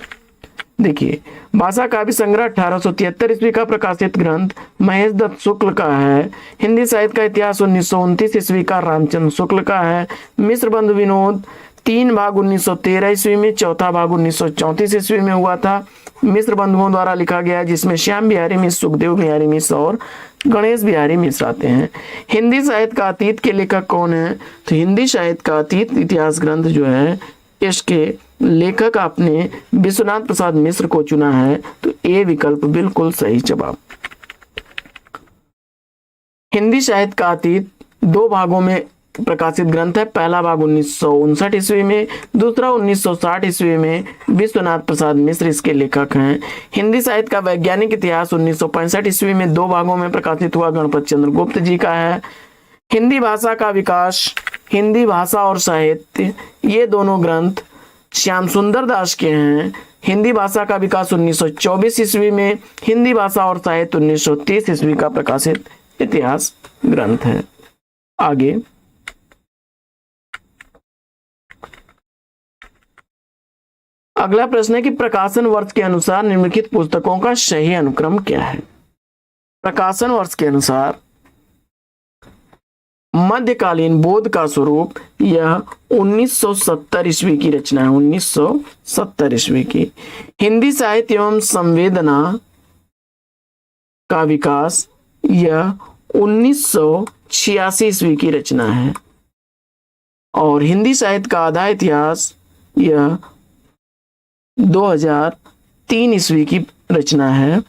देखिए, भाषा काव्य संग्रह 1873 ईस्वी का प्रकाशित ग्रंथ महेश दत्त शुक्ल का है। हिंदी साहित्य का इतिहास 1929 ईस्वी का रामचंद्र शुक्ल का है। मिश्र बंधु विनोद 3 भाग 1913 ईस्वी में, चौथा भाग 1934 ईस्वी में हुआ था। मिश्र बंधुओं द्वारा लिखा गया, जिसमें श्याम बिहारी मिश्र, सुखदेव बिहारी मिश्र और गणेश बिहारी मिश्र आते हैं। हिंदी साहित्य का अतीत के लेखक कौन है। तो हिंदी साहित्य का अतीत इतिहास ग्रंथ जो है, इसके लेखक आपने विश्वनाथ प्रसाद मिश्र को चुना है, तो ए विकल्प बिल्कुल सही जवाब। हिंदी साहित्य का अतीत दो भागों में प्रकाशित ग्रंथ है। पहला भाग 1959 ईस्वी में, दूसरा 1960 ईस्वी में। विश्वनाथ प्रसाद मिश्र इसके लेखक हैं। हिंदी साहित्य का वैज्ञानिक इतिहास 1965 ईस्वी में दो भागों में प्रकाशित हुआ, गणपत चंद्र गुप्त जी का है। हिंदी भाषा का विकास, हिंदी भाषा और साहित्य, ये दोनों ग्रंथ श्याम सुंदर दास के हैं। हिंदी भाषा का विकास 1924 ईस्वी में, हिंदी भाषा और साहित्य 1930 ईस्वी का प्रकाशित इतिहास ग्रंथ है। आगे अगला प्रश्न है कि प्रकाशन वर्ष के अनुसार निम्नलिखित पुस्तकों का सही अनुक्रम क्या है। प्रकाशन वर्ष के अनुसार मध्यकालीन बोध का स्वरूप, यह 1970 ईस्वी की रचना है, 1970 ईस्वी की। हिंदी साहित्य एवं संवेदना का विकास, यह 1986 ईस्वी की रचना है। और हिंदी साहित्य का आधा इतिहास, यह 2003 ईस्वी की रचना है।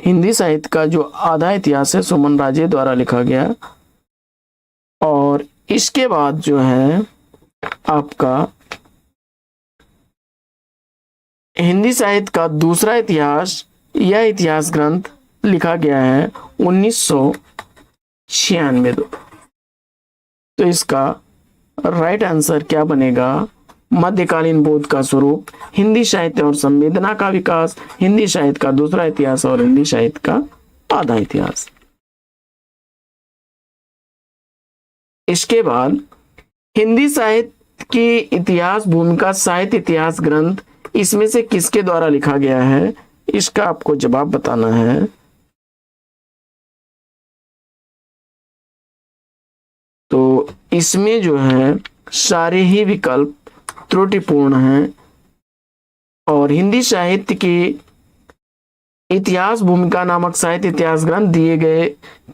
हिंदी साहित्य का जो आधा इतिहास है सुमन राजे द्वारा लिखा गया। और इसके बाद जो है आपका हिंदी साहित्य का दूसरा इतिहास, यह इतिहास ग्रंथ लिखा गया है 1996। तो इसका राइट आंसर क्या बनेगा? मध्यकालीन बोध का स्वरूप, हिंदी साहित्य और संवेदना का विकास, हिंदी साहित्य का दूसरा इतिहास और हिंदी साहित्य का आधा इतिहास। इसके बाद हिंदी साहित्य की इतिहास भूमिका साहित्य इतिहास ग्रंथ, इसमें से किसके द्वारा लिखा गया है? इसका आपको जवाब बताना है। तो इसमें जो है सारे ही विकल्प त्रुटिपूर्ण हैं और हिंदी साहित्य की इतिहास भूमिका नामक साहित्य इतिहास ग्रंथ दिए गए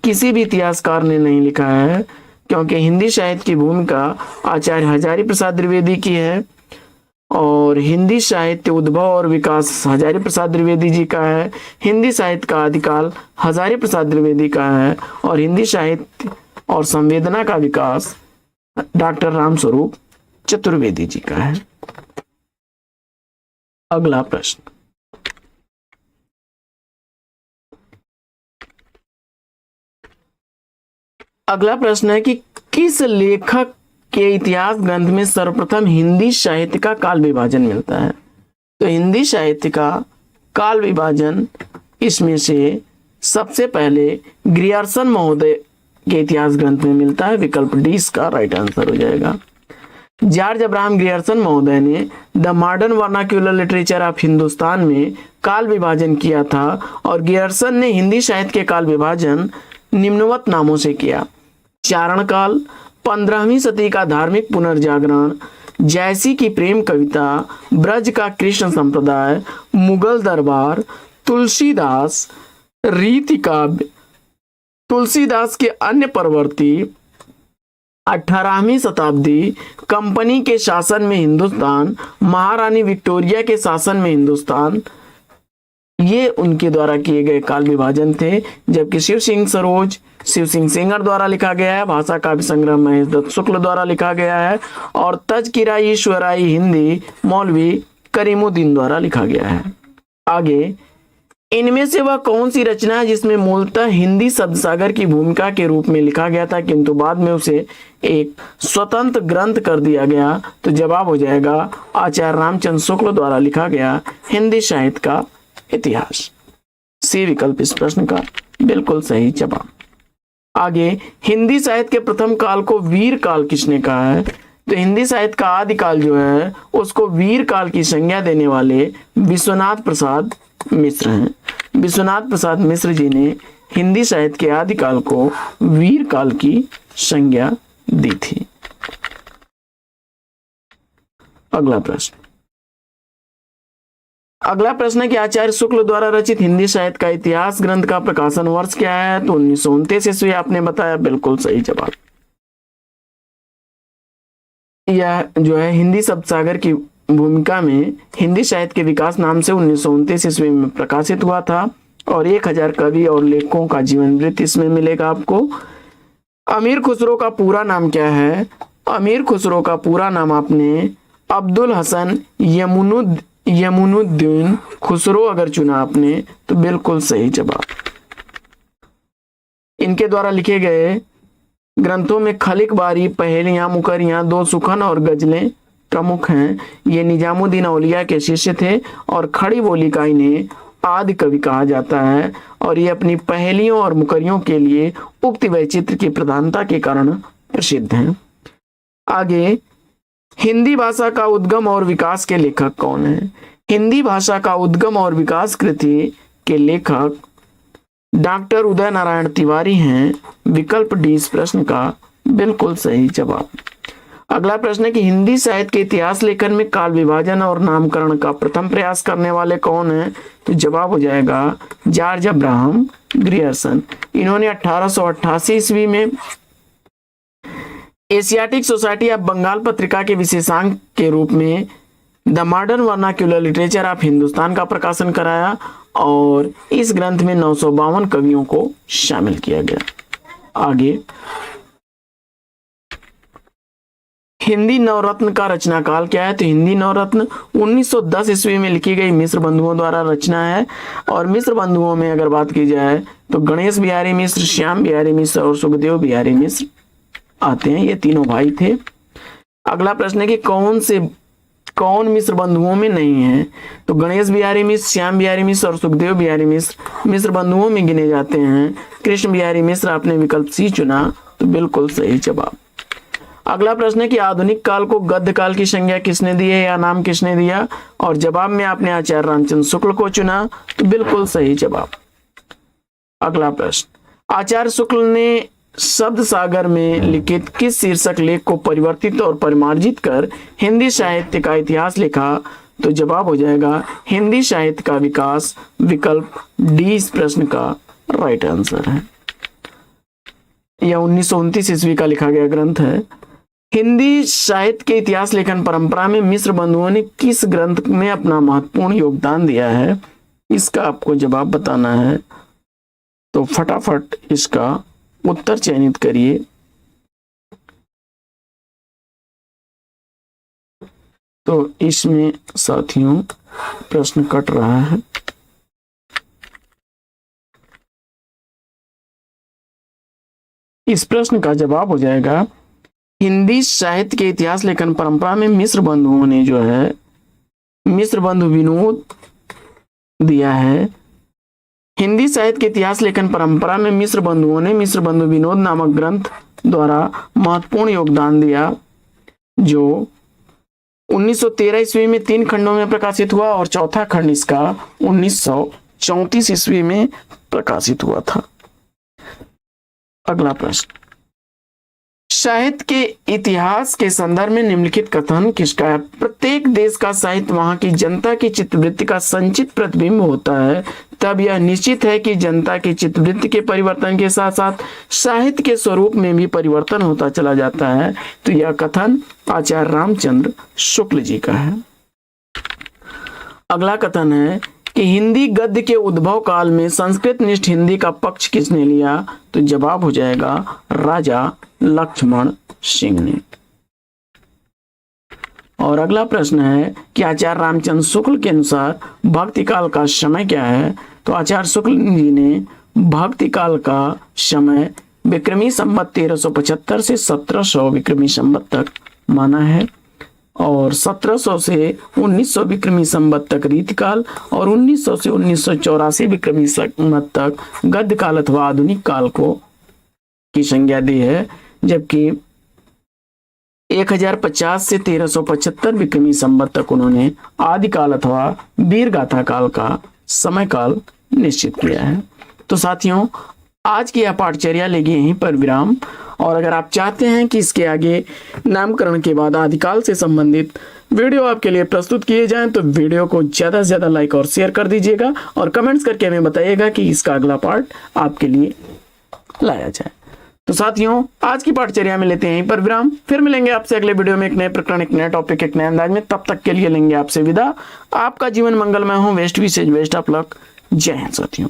किसी भी इतिहासकार ने नहीं लिखा है, क्योंकि हिंदी साहित्य की भूमिका आचार्य हजारी प्रसाद द्विवेदी की है और हिंदी साहित्य उद्भव और विकास हजारी प्रसाद द्विवेदी जी का है। हिंदी साहित्य का आदिकाल हजारी प्रसाद द्विवेदी का है और हिंदी साहित्य और संवेदना का विकास डॉक्टर रामस्वरूप चतुर्वेदी जी का है। अगला प्रश्न, अगला प्रश्न है कि किस लेखक के इतिहास ग्रंथ में सर्वप्रथम हिंदी साहित्य का काल विभाजन मिलता है? तो हिंदी साहित्य का काल विभाजन इसमें से सबसे पहले ग्रियर्सन महोदय के इतिहास ग्रंथ में मिलता है। विकल्प डी इसका राइट आंसर हो जाएगा। जॉर्ज अब्राहम ग्रियर्सन महोदय ने the modern vernacular literature of Hindustan में काल विभाजन किया था और ग्रियर्सन ने हिंदी साहित्य के काल विभाजन निम्नवत नामों से किया: चारण काल, 15वीं सदी का धार्मिक पुनर्जागरण, जैसी की प्रेम कविता, ब्रज का कृष्ण संप्रदाय, मुगल दरबार, तुलसीदास, रीति काव्य, तुलसीदास के अन्य प्रवर्ती, 18वीं शताब्दी, कंपनी के शासन में हिंदुस्तान, महारानी विक्टोरिया के शासन में हिंदुस्तान, ये उनके द्वारा किए गए काल विभाजन थे। जबकि शिव सिंह सरोज शिव सिंह सेंगर द्वारा लिखा गया है, भाषा काव्य संग्रह महेश दत्त शुक्ल द्वारा लिखा गया है और तज़किरा ईश्वराई हिंदी मौलवी करीमुद्दीन द्वारा लिखा गया है। आगे, इनमें से वह कौन सी रचना है जिसमें मूलतः हिंदी शब्द सागर की भूमिका के रूप में लिखा गया था किंतु बाद में उसे एक स्वतंत्र ग्रंथ कर दिया गया? तो जवाब हो जाएगा आचार्य रामचंद्र शुक्ल द्वारा लिखा गया हिंदी साहित्य का इतिहास। सी विकल्प इस प्रश्न का बिल्कुल सही जवाब। आगे, हिंदी साहित्य के प्रथम काल को वीर काल किसने कहा है? तो हिंदी साहित्य का आदिकाल जो है उसको वीर काल की संज्ञा देने वाले विश्वनाथ प्रसाद मिश्र हैं। विश्वनाथ प्रसाद मिश्र जी ने हिंदी साहित्य के आदिकाल को वीर काल की संज्ञा दी थी। अगला प्रश्न, अगला प्रश्न है कि आचार्य शुक्ल द्वारा रचित हिंदी साहित्य का इतिहास ग्रंथ का प्रकाशन वर्ष क्या है? तो 1929 ईस्वी आपने बताया, बिल्कुल सही जवाब। यह जो है हिंदी शब्द सागर की भूमिका में हिंदी साहित्य के विकास नाम से 1929 ईस्वी में प्रकाशित हुआ था और 1000 कवि और लेखकों का जीवन वृत्त इसमें मिलेगा आपको। अमीर खुसरो का पूरा नाम क्या है? अमीर खुसरो का पूरा नाम आपने अब्दुल हसन यमुनुद्दीन खुसरो अगर चुना आपने तो बिल्कुल सही जवाब। इनके द्वारा लिखे गए ग्रंथों में खलिक बारी, पहेलियां, मुकरियां, दो सुखन और गजलें प्रमुख हैं। ये निजामुद्दीन औलिया के शिष्य थे और खड़ी बोली का इन्हें आदि कवि कहा जाता है और ये अपनी पहेलियों और मुकरियों के लिए उक्त वैचित्र की प्रधानता के कारण प्रसिद्ध हैं। आगे, हिंदी भाषा का उद्गम और विकास के लेखक कौन है? हिंदी भाषा का उद्गम और विकास कृति के लेखक डॉक्टर उदय नारायण तिवारी हैं। विकल्प डी इस प्रश्न का बिल्कुल सही जवाब। अगला प्रश्न है कि हिंदी साहित्य के इतिहास लेखन में काल विभाजन और नामकरण का प्रथम प्रयास करने वाले कौन हैं? तो जवाब हो जाएगा जॉर्ज अब्राहम ग्रियर्सन। इन्होंने 1888 ईस्वी में एशियाटिक सोसाइटी ऑफ बंगाल पत्रिका के विशेषांक के रूप में the modern vernacular literature of Hindustan का प्रकाशन कराया और इस ग्रंथ में 952 कवियों को शामिल किया गया। आगे, हिंदी नवरत्न का रचना काल क्या है? तो हिंदी नवरत्न 1910 ईस्वी में लिखी गई मिश्र बंधुओं द्वारा रचना है। और मिश्र बंधुओं में अगर बात की जाए तो गणेश बिहारी मिश्र, श्याम बिहारी मिश्र और सुखदेव बिहारी मिश्र आते हैं। ये तीनों भाई थे। अगला प्रश्न है कि कौन मिश्र बंधुओं में नहीं है? तो गणेश बिहारी मिश्र, श्याम बिहारी मिश्र और सुखदेव बिहारी मिश्र मिश्र बंधुओं में गिने जाते हैं। कृष्ण बिहारी मिश्र आपने विकल्प सी चुना, तो बिल्कुल सही जवाब। अगला प्रश्न है कि आधुनिक काल को गद्य काल की संज्ञा किसने दी है या नाम किसने दिया? और जवाब में आपने आचार्य रामचंद्र शुक्ल को चुना, तो बिल्कुल सही जवाब। अगला प्रश्न, आचार्य शुक्ल ने शब्द सागर में लिखित किस शीर्षक लेख को परिवर्तित और परिमार्जित कर हिंदी साहित्य का इतिहास लिखा? तो जवाब हो जाएगा हिंदी साहित्य का विकास। विकल्प डी इस प्रश्न का राइट आंसर है। यह 1929 ईस्वी का लिखा गया ग्रंथ है। हिंदी साहित्य के इतिहास लेखन परंपरा में मिश्र बंधुओं ने किस ग्रंथ में अपना महत्वपूर्ण योगदान दिया है? इसका आपको जवाब बताना है, तो फटाफट इसका उत्तर चयनित करिए। तो इसमें साथियों प्रश्न कट रहा है। इस प्रश्न का जवाब हो जाएगा हिंदी साहित्य के इतिहास लेखन परंपरा में मिश्र बंधुओं ने जो है मिश्र बंधु विनोद दिया है। हिंदी साहित्य के इतिहास लेखन परंपरा में मिश्र बंधुओं ने मिश्र बंधु विनोद नामक ग्रंथ द्वारा महत्वपूर्ण योगदान दिया, जो 1913 ईस्वी में 3 खंडों में प्रकाशित हुआ और चौथा खंड इसका 1934 ईस्वी में प्रकाशित हुआ था। अगला प्रश्न, साहित्य के इतिहास के संदर्भ में निम्नलिखित कथन किसका है? प्रत्येक देश का साहित्य वहां की जनता की चित्तवृत्ति का संचित प्रतिबिंब होता है, तब यह निश्चित है कि जनता की चित्तवृत्ति के परिवर्तन के साथ साथ साहित्य के स्वरूप में भी परिवर्तन होता चला जाता है। तो यह कथन आचार्य रामचंद्र शुक्ल जी का है। अगला कथन है कि हिंदी गद्य के उद्भव काल में संस्कृत निष्ठ हिंदी का पक्ष किसने लिया? तो जवाब हो जाएगा राजा लक्ष्मण सिंह ने। और अगला प्रश्न है कि आचार्य रामचंद्र शुक्ल के अनुसार भक्ति काल का समय क्या है? तो आचार्य शुक्ल जी ने भक्ति काल का समय विक्रमी संवत 1375 से 1700 विक्रमी संवत तक माना है, और 1700 से 1900 विक्रमी संवत तक रीतिकाल और 1900 से 1984 विक्रमी संवत तक गद्य काल अथवा आधुनिक काल को की संज्ञा दी है। जबकि 1050 से 1375 विक्रमी संवत तक उन्होंने आदिकाल अथवा वीर गाथा काल का समय काल निश्चित किया है। तो साथियों, आज की यह पाठचर्या लेगी यहीं पर विराम, और अगर आप चाहते हैं कि इसके आगे नामकरण के बाद आदिकाल से संबंधित वीडियो आपके लिए प्रस्तुत किए जाएं, तो वीडियो को ज़्यादा से ज़्यादा लाइक और शेयर कर दीजिएगा और कमेंट्स करके हमें बताइएगा कि इसका अगला पार्ट आपके लिए लाया जाए। तो साथियों, आज की पाठचर्या में लेते हैं यहीं पर विराम। फिर मिलेंगे आपसे अगले वीडियो में एक नए प्रकरण, एक नए टॉपिक, एक नए अंदाज में। तब तक के लिए लेंगे आपसे विदा। आपका जीवन मंगलमय हो। वेस्ट विशेष बेस्ट ऑफ लक। जय हिंद साथियों।